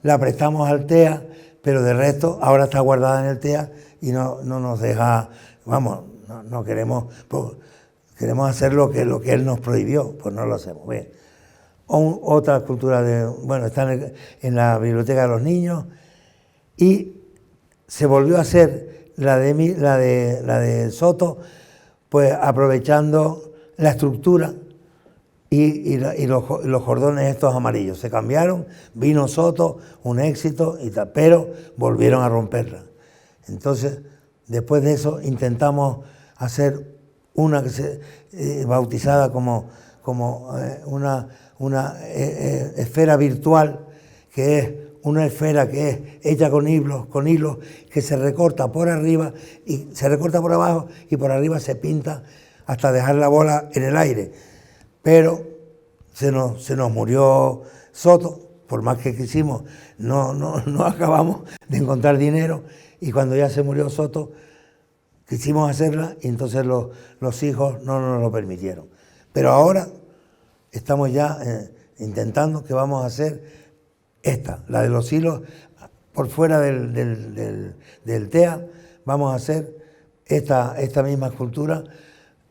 la prestamos al TEA, pero de resto ahora está guardada en el TEA y no nos deja, vamos, no queremos, queremos hacer lo que él nos prohibió, pues no lo hacemos. Bien. Otra escultura está en la biblioteca de los niños, y se volvió a hacer la de Soto, pues aprovechando la estructura y los cordones estos amarillos. Se cambiaron, vino Soto, un éxito y tal, pero volvieron a romperla. Entonces, después de eso, intentamos hacer una que se bautizada como una esfera virtual, que es una esfera que es hecha con hilos, que se recorta por arriba y se recorta por abajo y por arriba se pinta hasta dejar la bola en el aire. Pero se nos murió Soto, por más que quisimos, no acabamos de encontrar dinero, y cuando ya se murió Soto, quisimos hacerla y entonces los hijos no nos lo permitieron. Pero ahora estamos ya intentando que vamos a hacer esta, la de los hilos, por fuera del TEA, vamos a hacer esta misma escultura,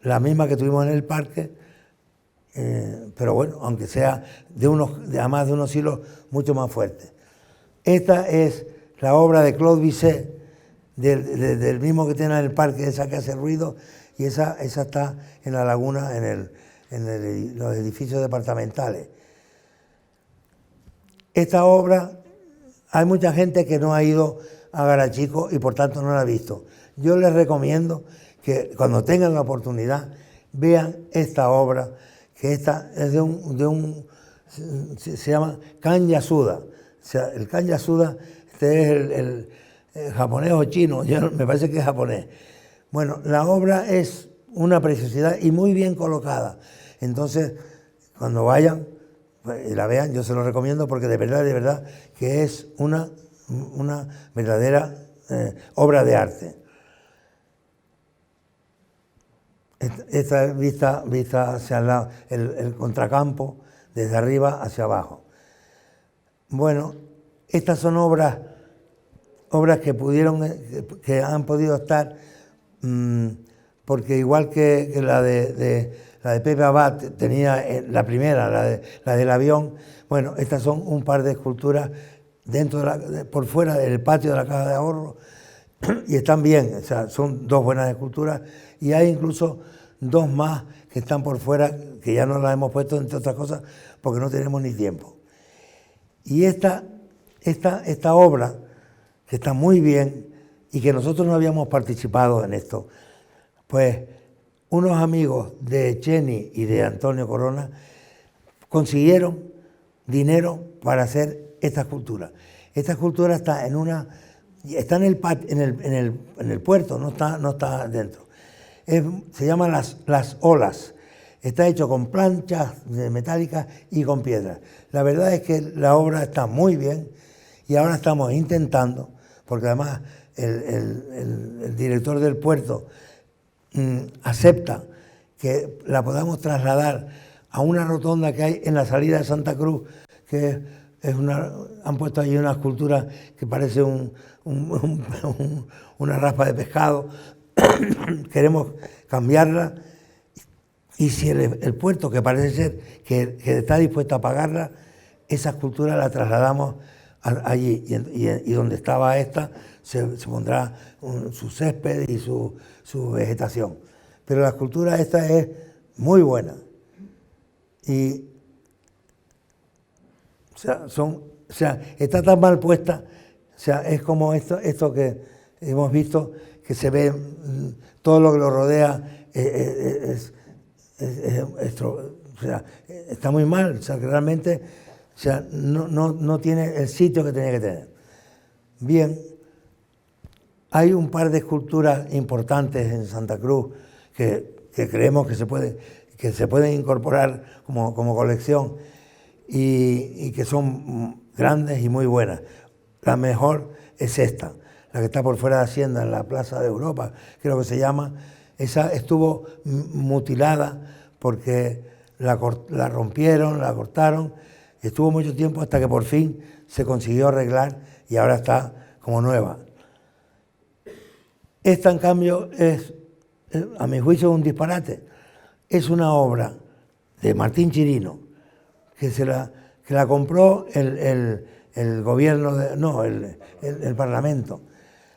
la misma que tuvimos en el parque, pero bueno, aunque sea además de unos hilos mucho más fuertes. Esta es la obra de Claude Bisset, del mismo que tiene en el parque, esa que hace ruido, y esa está en la laguna, en los edificios departamentales. Esta obra, hay mucha gente que no ha ido a Garachico y por tanto no la ha visto. Yo les recomiendo que cuando tengan la oportunidad vean esta obra, que esta es se llama Kan Yasuda. O sea, el Kan Yasuda, este es el japonés o chino, me parece que es japonés. Bueno, la obra es una preciosidad y muy bien colocada. Entonces, cuando vayan y la vean, yo se lo recomiendo, porque de verdad que es una verdadera obra de arte. Esta vista hacia el contracampo, desde arriba hacia abajo. Bueno, estas son obras que han podido estar, porque igual que la de Pepe Abad tenía la primera, la del avión. Bueno, estas son un par de esculturas por fuera del patio de la Caja de Ahorro, y están bien, o sea, son dos buenas esculturas, y hay incluso dos más que están por fuera, que ya no las hemos puesto, entre otras cosas, porque no tenemos ni tiempo. Y esta obra, que está muy bien, y que nosotros no habíamos participado en esto, pues unos amigos de Cheni y de Antonio Corona consiguieron dinero para hacer esta escultura. Esta escultura está en el puerto, no está dentro. Se llama las olas. Está hecho con planchas metálicas y con piedras. La verdad es que la obra está muy bien, y ahora estamos intentando, porque además el director del puerto acepta que la podamos trasladar a una rotonda que hay en la salida de Santa Cruz, que han puesto allí una escultura que parece una raspa de pescado. Queremos cambiarla, y si el puerto, que parece ser que está dispuesto a pagarla, esa escultura la trasladamos allí, y donde estaba esta se pondrá su césped y su vegetación. Pero la escultura esta es muy buena, y está tan mal puesta, es como esto que hemos visto, que se ve todo lo que lo rodea, está muy mal, que realmente no tiene el sitio que tenía que tener. Bien, hay un par de esculturas importantes en Santa Cruz que creemos que se pueden incorporar como colección, y que son grandes y muy buenas. La mejor es esta, la que está por fuera de Hacienda, en la Plaza de Europa, creo que se llama. Esa estuvo mutilada porque la rompieron, la cortaron, estuvo mucho tiempo hasta que por fin se consiguió arreglar, y ahora está como nueva. Esta, en cambio, a mi juicio, es un disparate. es una obra de Martín Chirino, que la compró el gobierno, el Parlamento.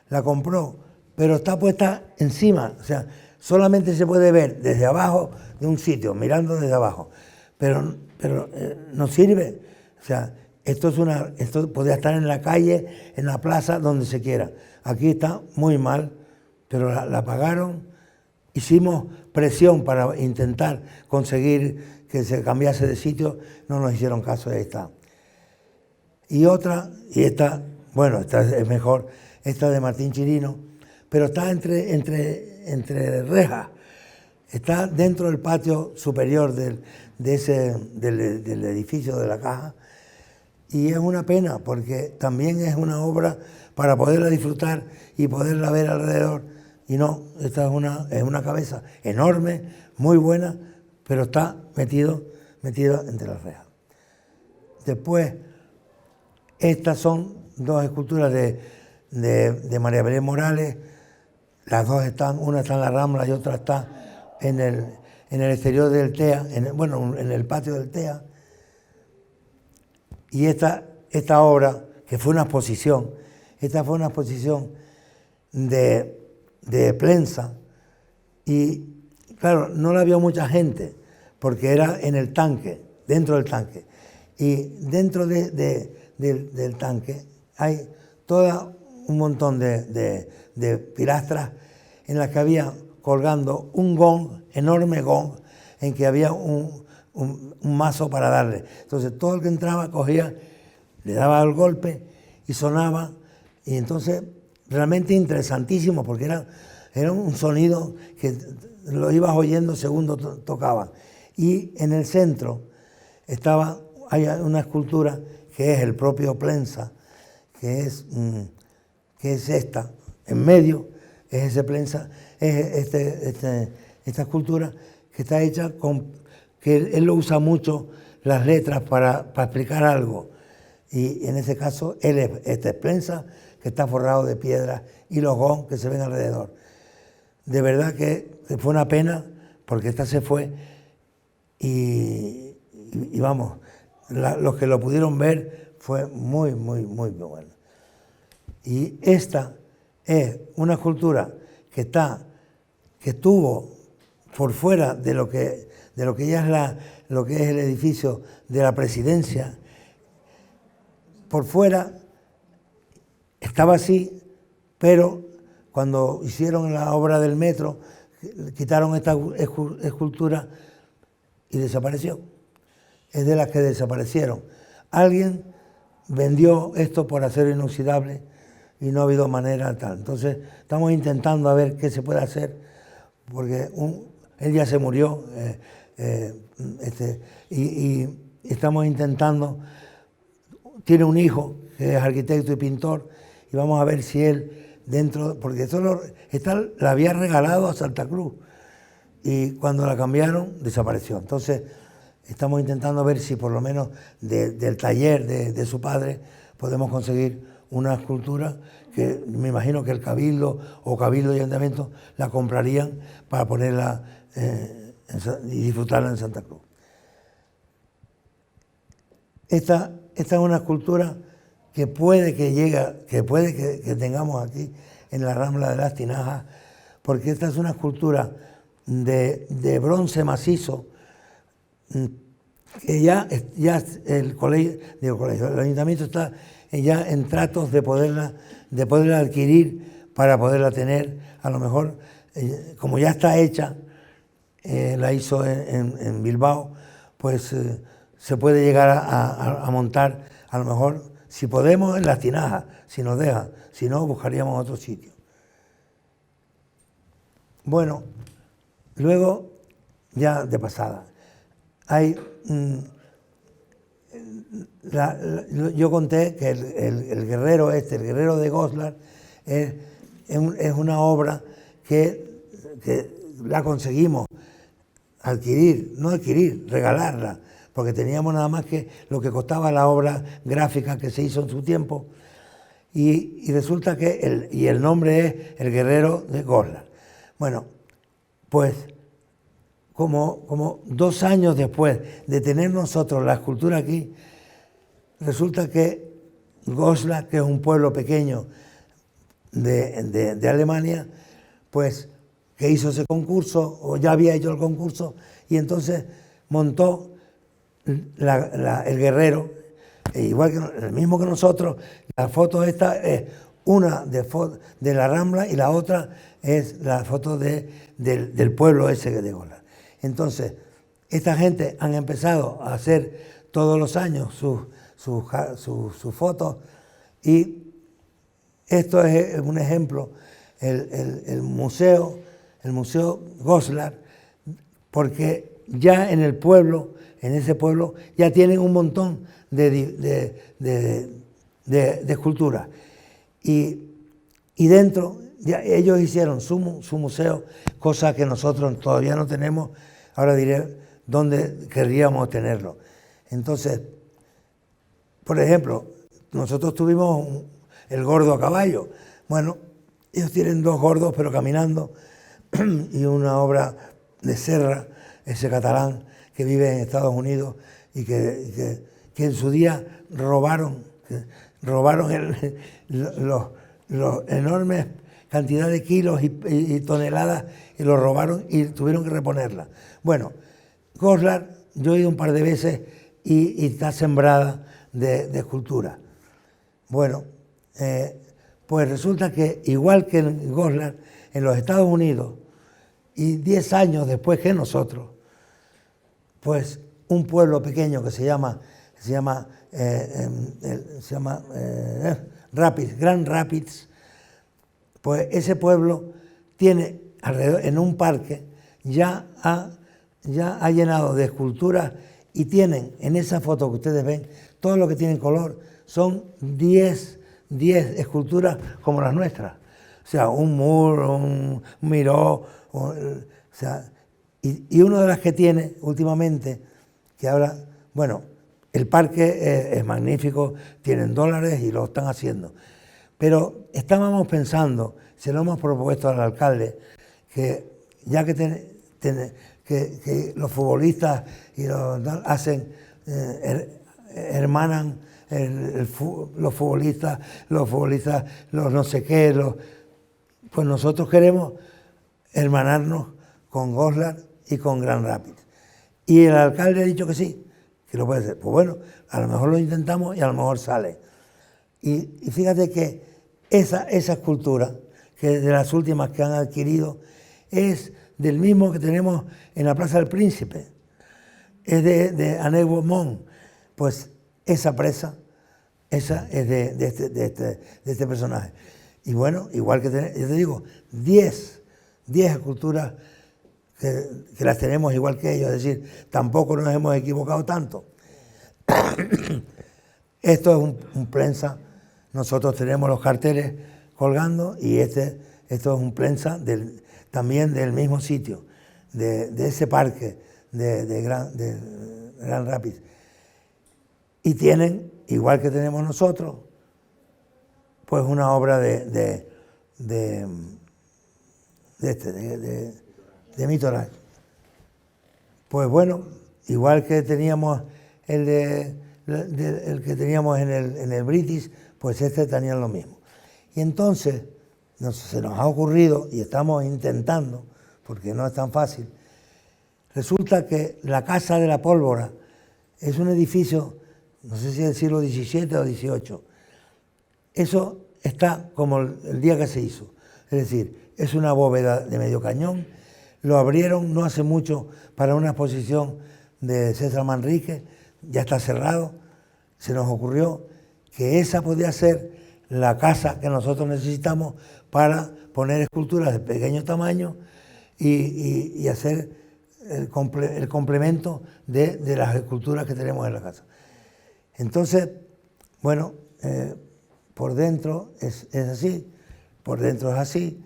La compró, pero está puesta encima, o sea, solamente se puede ver desde abajo de un sitio, mirando desde abajo, pero no sirve. O sea, esto podría estar en la calle, en la plaza, donde se quiera. Aquí está muy mal, pero la pagaron. Hicimos presión para intentar conseguir que se cambiase de sitio, no nos hicieron caso, ahí está. Y esta es mejor, esta de Martín Chirino, pero está entre rejas, está dentro del patio superior del edificio de la Caja, y es una pena porque también es una obra para poderla disfrutar y poderla ver alrededor. Y no, esta es una cabeza enorme, muy buena, pero está metida entre las rejas. Después, estas son dos esculturas de María Belén Morales. Las dos una está en la Rambla y otra está en el exterior del TEA, en el patio del TEA. Y esta obra, que fue una exposición, de Plensa, y claro, no la vio mucha gente, porque era en el tanque, dentro del tanque. Y dentro del tanque hay todo un montón de pilastras en las que había colgando un gong, enorme gong, en que había un mazo para darle. Entonces todo el que entraba cogía, le daba el golpe y sonaba, y entonces realmente interesantísimo, porque era un sonido que lo ibas oyendo según tocaba. Y en el centro hay una escultura que es el propio Plensa, que es esta, en medio es ese Plensa, es esta escultura que está hecha que él lo usa mucho las letras para explicar algo. Y en ese caso, este es Plensa, que está forrado de piedras, y los gong que se ven alrededor. De verdad que fue una pena, porque esta se fue, y vamos, los que lo pudieron ver fue muy, muy, muy bueno. Y esta es una escultura que estuvo por fuera de lo que ya lo que es el edificio de la Presidencia. Por fuera estaba así, pero cuando hicieron la obra del metro, quitaron esta escultura y desapareció. Es de las que desaparecieron. Alguien vendió esto por hacerlo inoxidable y no ha habido manera tal. Entonces estamos intentando a ver qué se puede hacer, porque él ya se murió, y estamos intentando. Tiene un hijo que es arquitecto y pintor, y vamos a ver si él porque la había regalado a Santa Cruz, y cuando la cambiaron desapareció. Entonces estamos intentando ver si por lo menos del taller de su padre podemos conseguir una escultura que me imagino que el Cabildo y Ayuntamiento la comprarían para ponerla y disfrutarla en Santa Cruz. Esta es una escultura que puede que tengamos aquí en la Rambla de las Tinajas, porque esta es una escultura de bronce macizo, que ya el Ayuntamiento está ya en tratos de poderla adquirir para poderla tener. A lo mejor, como ya está hecha, la hizo en Bilbao, pues se puede llegar a montar, a lo mejor, si podemos, en las Tinajas, si nos dejan, si no, buscaríamos otro sitio. Bueno, luego, ya de pasada, yo conté que el guerrero de Goslar, es una obra que la conseguimos regalarla, porque teníamos nada más que lo que costaba la obra gráfica que se hizo en su tiempo, y resulta que el nombre es El Guerrero de Goslar. Bueno, pues como 2 años después de tener nosotros la escultura aquí, resulta que Goslar, que es un pueblo pequeño de Alemania, pues que hizo ese concurso, o ya había hecho el concurso, y entonces montó el guerrero, igual que el mismo que nosotros. La foto esta es una de la Rambla y la otra es la foto del pueblo ese de Goslar. Entonces, esta gente han empezado a hacer todos los años sus fotos, y esto es un ejemplo, el museo Goslar, porque ya en el pueblo, en ese pueblo, ya tienen un montón de esculturas. Y dentro, ya ellos hicieron su museo, cosa que nosotros todavía no tenemos. Ahora diré dónde querríamos tenerlo. Entonces, por ejemplo, nosotros tuvimos el gordo a caballo. Bueno, ellos tienen 2 gordos, pero caminando, y una obra de Serra, ese catalán que vive en Estados Unidos y que en su día robaron los enormes cantidades de kilos y toneladas, y lo robaron y tuvieron que reponerla. Bueno, Goslar, yo he ido un par de veces y está sembrada de escultura. Bueno, pues resulta que igual que en Goslar, en los Estados Unidos, y 10 años después que nosotros, pues un pueblo pequeño que se llama Grand Rapids, pues ese pueblo tiene alrededor, en un parque, ya ha llenado de esculturas, y tienen en esa foto que ustedes ven, todo lo que tiene color, son 10 esculturas como las nuestras. O sea, un muro, un miró, y una de las que tiene últimamente, que ahora, bueno, el parque es magnífico, tienen dólares y lo están haciendo. Pero estábamos pensando, se lo hemos propuesto al alcalde, que ya que los futbolistas y hacen, hermanan los futbolistas, los no sé qué, pues nosotros queremos hermanarnos con Goslar y con Grand Rapids. Y el alcalde ha dicho que sí, que lo puede hacer. Pues bueno, a lo mejor lo intentamos y a lo mejor sale. Y fíjate que esa escultura, que es de las últimas que han adquirido, es del mismo que tenemos en la Plaza del Príncipe. Es de Annette Beaumont. Pues esa presa, esa es de este personaje. Y bueno, igual que yo te digo, 10 esculturas que las tenemos igual que ellos, es decir, tampoco nos hemos equivocado tanto. Esto es un prensa, nosotros tenemos los carteles colgando, y esto es un prensa también del mismo sitio, de ese parque de Grand Rapids. Y tienen, igual que tenemos nosotros, pues una obra de Mitoral. Pues bueno, igual que teníamos el que teníamos en el British, pues tenían lo mismo. Y entonces se nos ha ocurrido, y estamos intentando, porque no es tan fácil, resulta que la Casa de la Pólvora es un edificio, no sé si del siglo XVII o XVIII. Eso está como el día que se hizo. Es decir, es una bóveda de medio cañón. Lo abrieron no hace mucho para una exposición de César Manrique, ya está cerrado. Se nos ocurrió que esa podía ser la casa que nosotros necesitamos para poner esculturas de pequeño tamaño y hacer el complemento de las esculturas que tenemos en la casa. Entonces, bueno, por dentro es así, por dentro es así.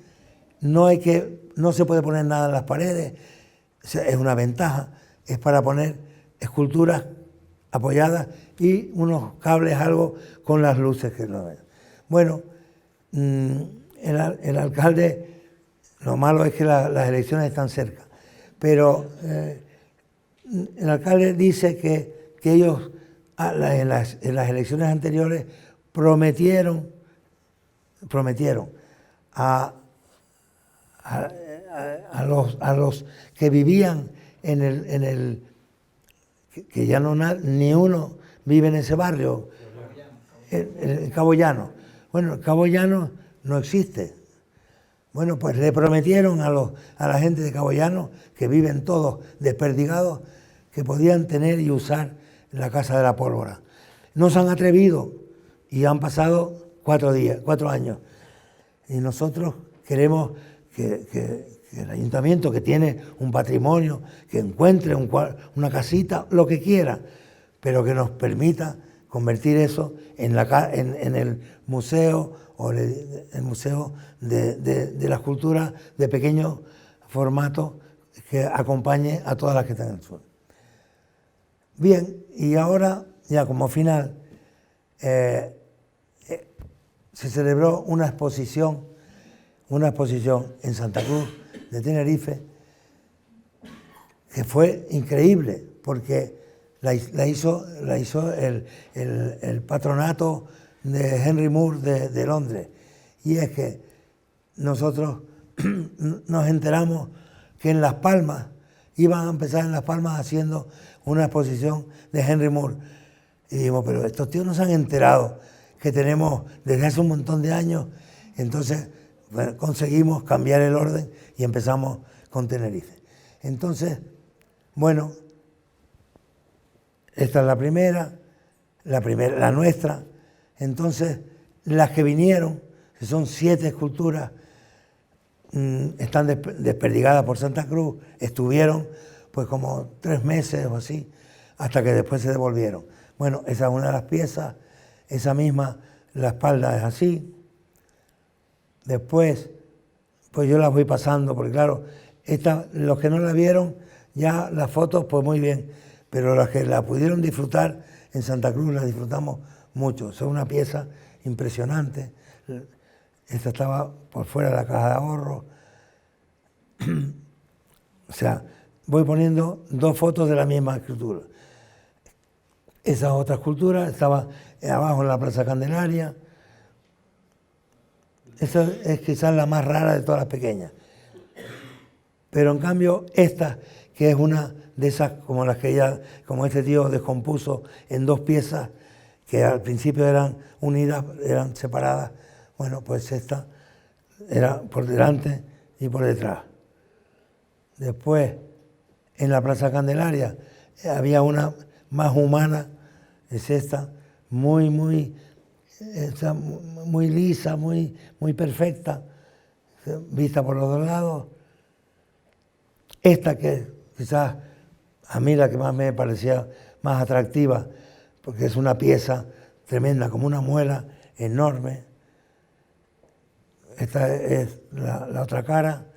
No se puede poner nada en las paredes, o sea, es una ventaja, es para poner esculturas apoyadas y unos cables, algo con las luces que lo ven. Bueno, el alcalde, lo malo es que las elecciones están cerca, pero el alcalde dice que ellos en las elecciones anteriores prometieron a los que vivían que ya no ni uno vive en ese barrio, el Cabo Llano. Bueno, el Cabo Llano no existe. Bueno, pues le prometieron a la gente de Cabo Llano, que viven todos desperdigados, que podían tener y usar la Casa de la Pólvora. No se han atrevido y han pasado 4 años. Y nosotros queremos que el ayuntamiento, que tiene un patrimonio, que encuentre una casita, lo que quiera, pero que nos permita convertir eso en el museo o el museo de las culturas de pequeño formato que acompañe a todas las que están en el sur. Bien, y ahora, ya como final, se celebró una exposición en Santa Cruz de Tenerife, que fue increíble, porque la hizo el patronato de Henry Moore de Londres. Y es que nosotros nos enteramos que en Las Palmas, iban a empezar en Las Palmas haciendo una exposición de Henry Moore. Y dijimos, pero estos tíos no se han enterado que tenemos desde hace un montón de años. Entonces, bueno, conseguimos cambiar el orden y empezamos con Tenerife. Entonces, bueno, esta es la primera, la nuestra. Entonces, las que vinieron, que son 7 esculturas, están desperdigadas por Santa Cruz, estuvieron pues como 3 meses o así, hasta que después se devolvieron. Bueno, esa es una de las piezas, esa misma, la espalda es así. Después, pues yo las voy pasando, porque claro, los que no la vieron, ya las fotos, pues muy bien, pero los que la pudieron disfrutar en Santa Cruz, la disfrutamos mucho. Es una pieza impresionante. Esta estaba por fuera de la caja de ahorro. O sea, voy poniendo 2 fotos de la misma escultura. Esa otra escultura estaba abajo en la Plaza Candelaria. Esa es quizás la más rara de todas las pequeñas. Pero en cambio, esta, que es una de esas como las que como este tío descompuso en 2 piezas, que al principio eran unidas, eran separadas. Bueno, pues esta era por delante y por detrás. Después, en la Plaza Candelaria, había una más humana, es esta, muy lisa, muy perfecta, vista por los 2 lados. Esta que quizás a mí la que más me parecía más atractiva, porque es una pieza tremenda, como una muela enorme. Esta es la otra cara.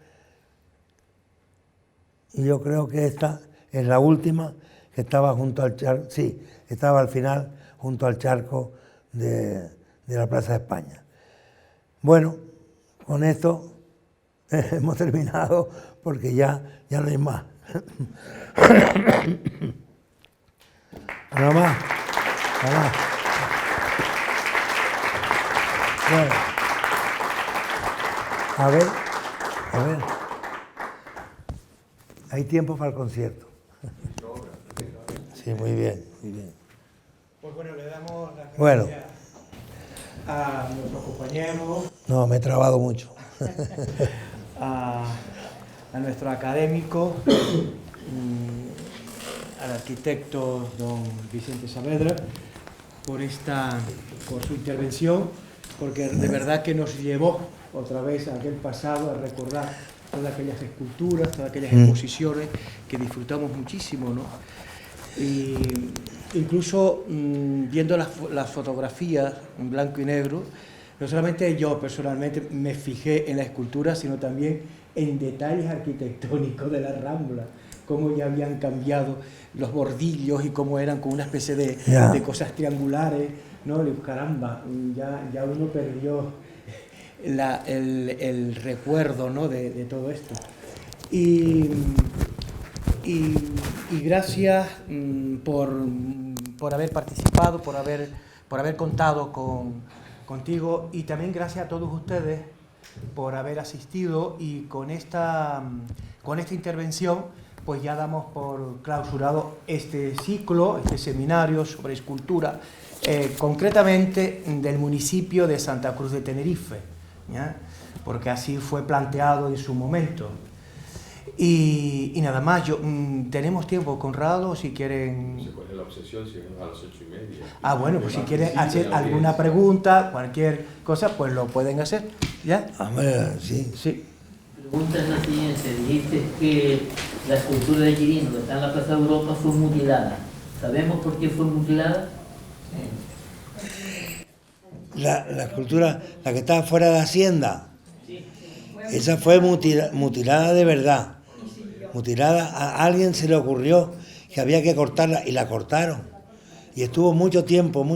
Y yo creo que esta es la última, que estaba junto al charco, sí, estaba al final junto al charco de la Plaza de España. Bueno, con esto hemos terminado, porque ya no hay más. Nada más. Bueno. A ver. Hay tiempo para el concierto. Sí, muy bien. Pues bueno, le damos las gracias a nuestros compañeros. No, me he trabado mucho. A nuestro académico, al arquitecto don Vicente Saavedra, por su intervención, porque de verdad que nos llevó otra vez a aquel pasado, a recordar todas aquellas esculturas, todas aquellas exposiciones que disfrutamos muchísimo, ¿no? Y incluso viendo las fotografías en blanco y negro, no solamente yo personalmente me fijé en la escultura, sino también en detalles arquitectónicos de la Rambla, cómo ya habían cambiado los bordillos y cómo eran con una especie de cosas triangulares, ¿no? Caramba, ya uno perdió el recuerdo, ¿no? de todo esto. Y y gracias por haber participado, por haber contado contigo, y también gracias a todos ustedes por haber asistido, y con esta intervención pues ya damos por clausurado este ciclo, este seminario sobre escultura, concretamente del municipio de Santa Cruz de Tenerife, ¿ya? Porque así fue planteado en su momento. Y nada más, tenemos tiempo, Conrado, si quieren... Se pone la obsesión si es a las 8:30. Ah, bueno, pues si quieren hacer alguna pregunta, cualquier cosa, pues lo pueden hacer, ¿ya? Sí. Sí. La pregunta es la siguiente. Dijiste que la escultura de Chirino, que está en la Plaza de Europa, fue mutilada. ¿Sabemos por qué fue mutilada? La escultura, la que estaba fuera de Hacienda, esa fue mutilada de verdad. Mutilada, a alguien se le ocurrió que había que cortarla y la cortaron. Y estuvo mucho tiempo.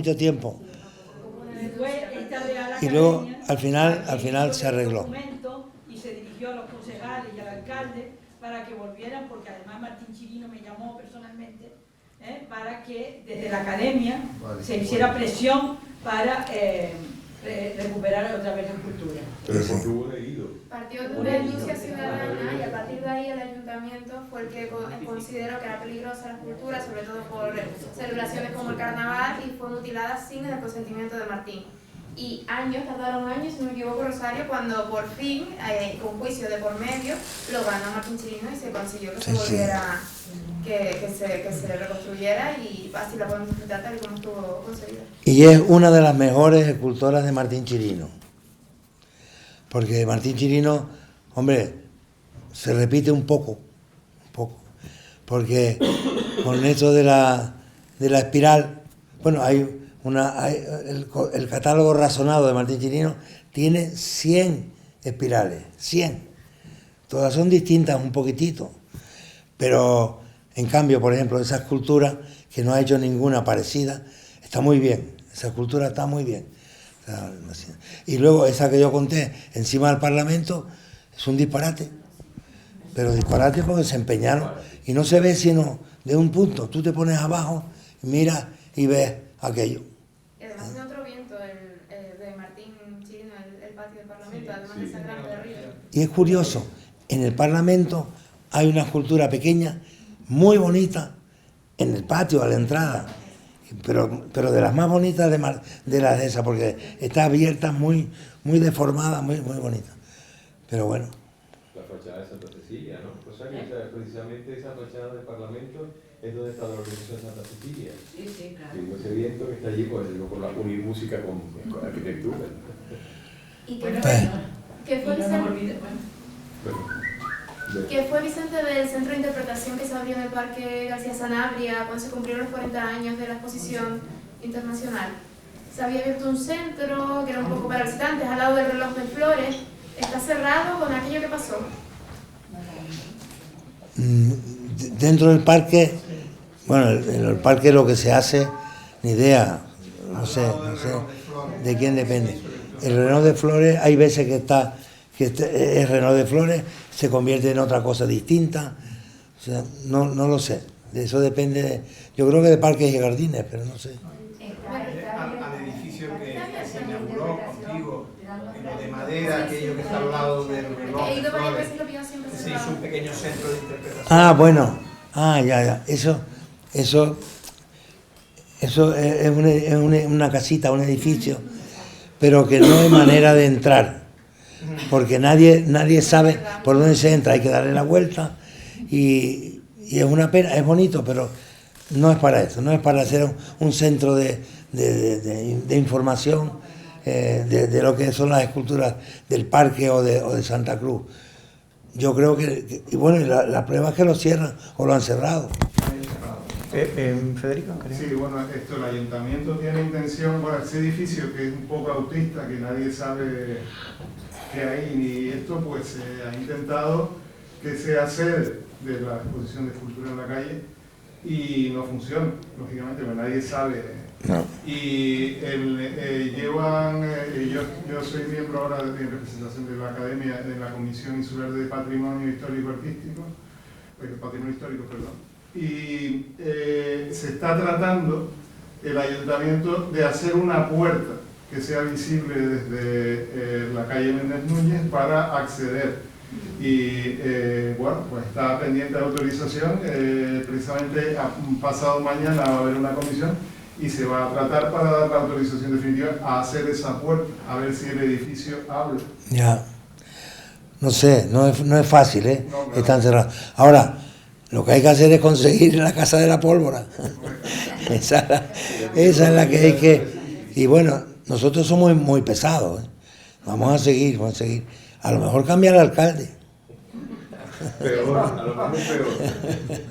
Y luego al final se arregló. Y se dirigió a los concejales y al alcalde para que volvieran, porque además Martín Chirino me llamó personalmente para que desde la academia se hiciera presión para recuperar otra vez la escultura. Pero porque hubo leído. Partió de una denuncia ciudadana y a partir de ahí el ayuntamiento fue el que consideró que era peligrosa la escultura, sobre todo por celebraciones como el carnaval, y fue mutilada sin el consentimiento de Martín. Y tardaron años, si no me equivoco, Rosario, cuando por fin, con juicio de por medio, lo ganó Martín Chirino y se consiguió que se volviera, que se reconstruyera, y así la podemos disfrutar tal y como estuvo concebida. Y es una de las mejores escultoras de Martín Chirino. Porque Martín Chirino, hombre, se repite un poco. Porque con eso de la espiral, bueno, el catálogo razonado de Martín Chirino tiene 100 espirales, 100. Todas son distintas un poquitito. Pero, en cambio, por ejemplo, esa escultura, que no ha hecho ninguna parecida, está muy bien. Esa escultura está muy bien. Y luego esa que yo conté encima del Parlamento es un disparate. Pero disparate porque se empeñaron. Y no se ve sino de un punto. Tú te pones abajo, miras y ves aquello. Y además tiene otro viento de Martín Chirino, el patio del Parlamento, además de esa grande de arriba. Y es curioso, en el Parlamento hay una escultura pequeña, muy bonita, en el patio, a la entrada, pero de las más bonitas de las de esas, porque está abierta, muy deformada, muy bonita. Pero bueno. La fachada de Santa Cecilia, ¿no? Rosario, o sea, precisamente esa fachada del Parlamento es donde está la organización Santa Cecilia. Sí, claro. Y ese viento que está allí, pues, por la unir música con arquitectura. Y que fue Vicente del centro de interpretación que se abrió en el Parque García Sanabria cuando se cumplieron los 40 años de la exposición internacional. Se había abierto un centro que era un poco para visitantes al lado del reloj de Flores. ¿Está cerrado con aquello que pasó? Dentro del parque, bueno, en el parque lo que se hace, ni idea, no sé de quién depende. El reloj de Flores, hay veces que es reloj de Flores, se convierte en otra cosa distinta, o sea, no lo sé, de eso depende, yo creo que de parques y jardines, pero no sé. Al edificio que se inauguró contigo, en lo de madera, aquello que está al lado del reloj He de ido varias Flores, veces, lo pido siempre se cerrado. hizo un pequeño centro de interpretación. Ah, bueno, ya, eso es una casita, un edificio, pero que no hay manera de entrar, porque nadie sabe por dónde se entra, hay que darle la vuelta, y es una pena, es bonito, pero no es para eso, no es para hacer un centro de información de lo que son las esculturas del parque o de Santa Cruz. Yo creo que y bueno, la prueba es que lo cierran o lo han cerrado. Federico, Sí, bueno, el ayuntamiento tiene intención, bueno, ese edificio que es un poco autista, que nadie sabe qué hay, ni esto, pues se ha intentado que sea sede de la exposición de escultura en la calle y no funciona, lógicamente, porque nadie sabe. No. Y yo soy miembro ahora en representación de la Academia, de la Comisión Insular de Patrimonio Histórico Artístico, patrimonio histórico, perdón. Y se está tratando el ayuntamiento de hacer una puerta que sea visible desde la calle Méndez Núñez para acceder. Y bueno, pues está pendiente de autorización, precisamente pasado mañana va a haber una comisión y se va a tratar para dar la autorización definitiva a hacer esa puerta, a ver si el edificio habla. Ya, no sé, no es fácil, ¿eh? No, claro. Están cerrados. Ahora, lo que hay que hacer es conseguir la Casa de la Pólvora. esa es la que hay que... Y bueno, nosotros somos muy pesados, ¿eh? Vamos a seguir. A lo mejor cambia el alcalde. Peor, a lo mejor peor.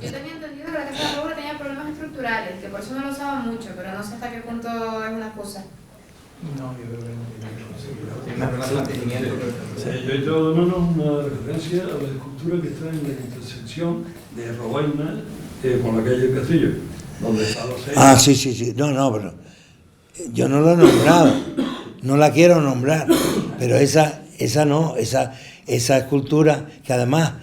Yo tenía entendido que la Casa de la Pólvora tenía problemas estructurales, que por eso no lo usaban mucho, pero no sé hasta qué punto es una excusa. No, yo creo que no tiene problemas de mantenimiento. Yo he hecho una referencia a la escultura que está en la intersección de Robaina con la calle del Castillo, donde está los seis. Ah, sí. No, pero yo no lo he nombrado. No la quiero nombrar. Pero esa escultura que además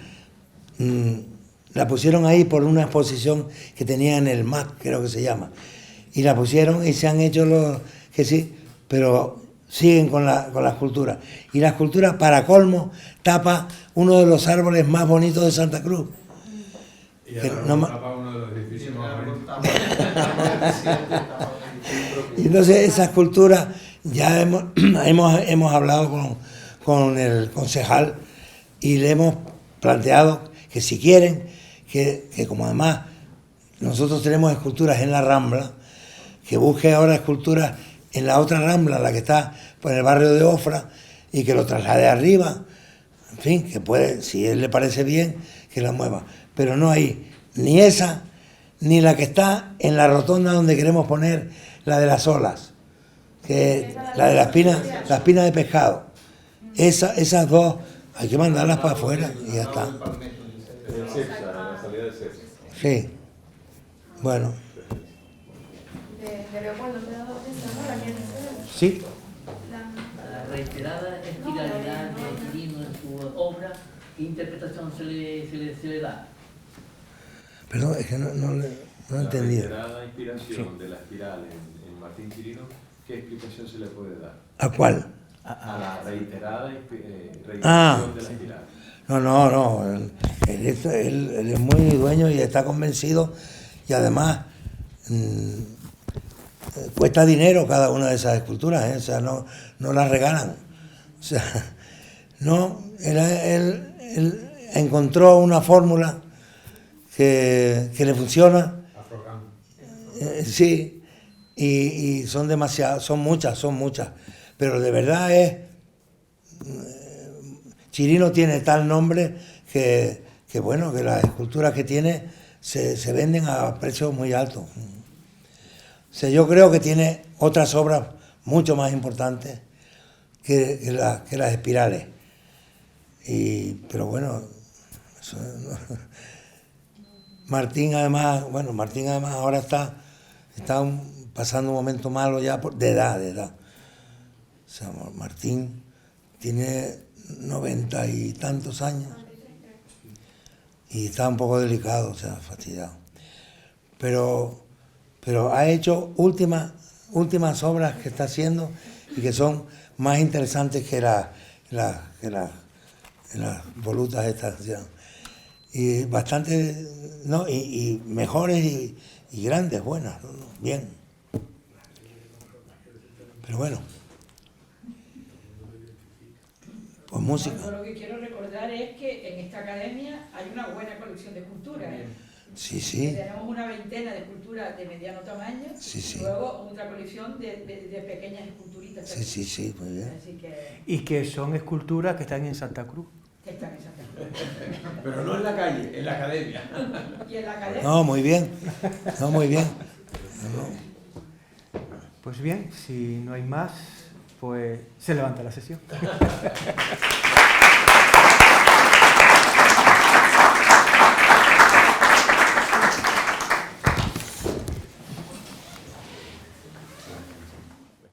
la pusieron ahí por una exposición que tenía en el MAC, creo que se llama. Y la pusieron y se han hecho los que sí, pero siguen con la escultura. Y la escultura, para colmo, tapa uno de los árboles más bonitos de Santa Cruz. Y ahora tapa uno de los edificios más bonitos. Y entonces esa escultura ya hemos hablado con el concejal y le hemos planteado que si quieren, que como además nosotros tenemos esculturas en la Rambla, que busque ahora esculturas en la otra Rambla, la que está por el barrio de Ofra, y que lo traslade arriba. En fin, que puede, si a él le parece bien, que la mueva. Pero no hay ni esa, ni la que está en la rotonda donde queremos poner la de las olas, que la de la espina de pescado. Esas dos hay que mandarlas para afuera y ya está. El CEPSA, la salida del CEPSA. Sí. Bueno. De Leopoldo, Sí. La reiterada espiralidad de Chirino en su obra, ¿qué interpretación se le da? Perdón, es que no he entendido. La reiterada inspiración de la espiral en Martín Chirino, ¿qué explicación se le puede dar? ¿A cuál? A la reiterada Ah, de la espiral. No. Él es muy dueño y está convencido y además cuesta dinero cada una de esas esculturas, ¿eh? O sea, no las regalan. O sea, no, él encontró una fórmula que le funciona. Sí, y son demasiadas, son muchas, pero de verdad Chirino tiene tal nombre que bueno, que las esculturas que tiene se venden a precios muy altos. O sea, yo creo que tiene otras obras mucho más importantes que las espirales. Pero bueno, eso no. Martín además ahora está pasando un momento malo ya de edad. O sea, Martín tiene 90 y tantos años y está un poco delicado, o sea, fastidiado. Pero ha hecho últimas obras que está haciendo y que son más interesantes que las volutas estas, ¿sí? Y bastante, ¿no? Y mejores y grandes, buenas, ¿no? Bien. Pero bueno, pues música. Yo lo que quiero recordar es que en esta academia hay una buena colección de esculturas. Sí. Tenemos una veintena de esculturas de mediano tamaño. Sí. Y luego otra colección de pequeñas esculturitas. Sí, muy bien. Así que, Y que son esculturas que están en Santa Cruz. que están en Santa Cruz. Pero no en la calle, en la academia. Y en la academia. No, muy bien. Pues bien, si no hay más, pues se levanta la sesión.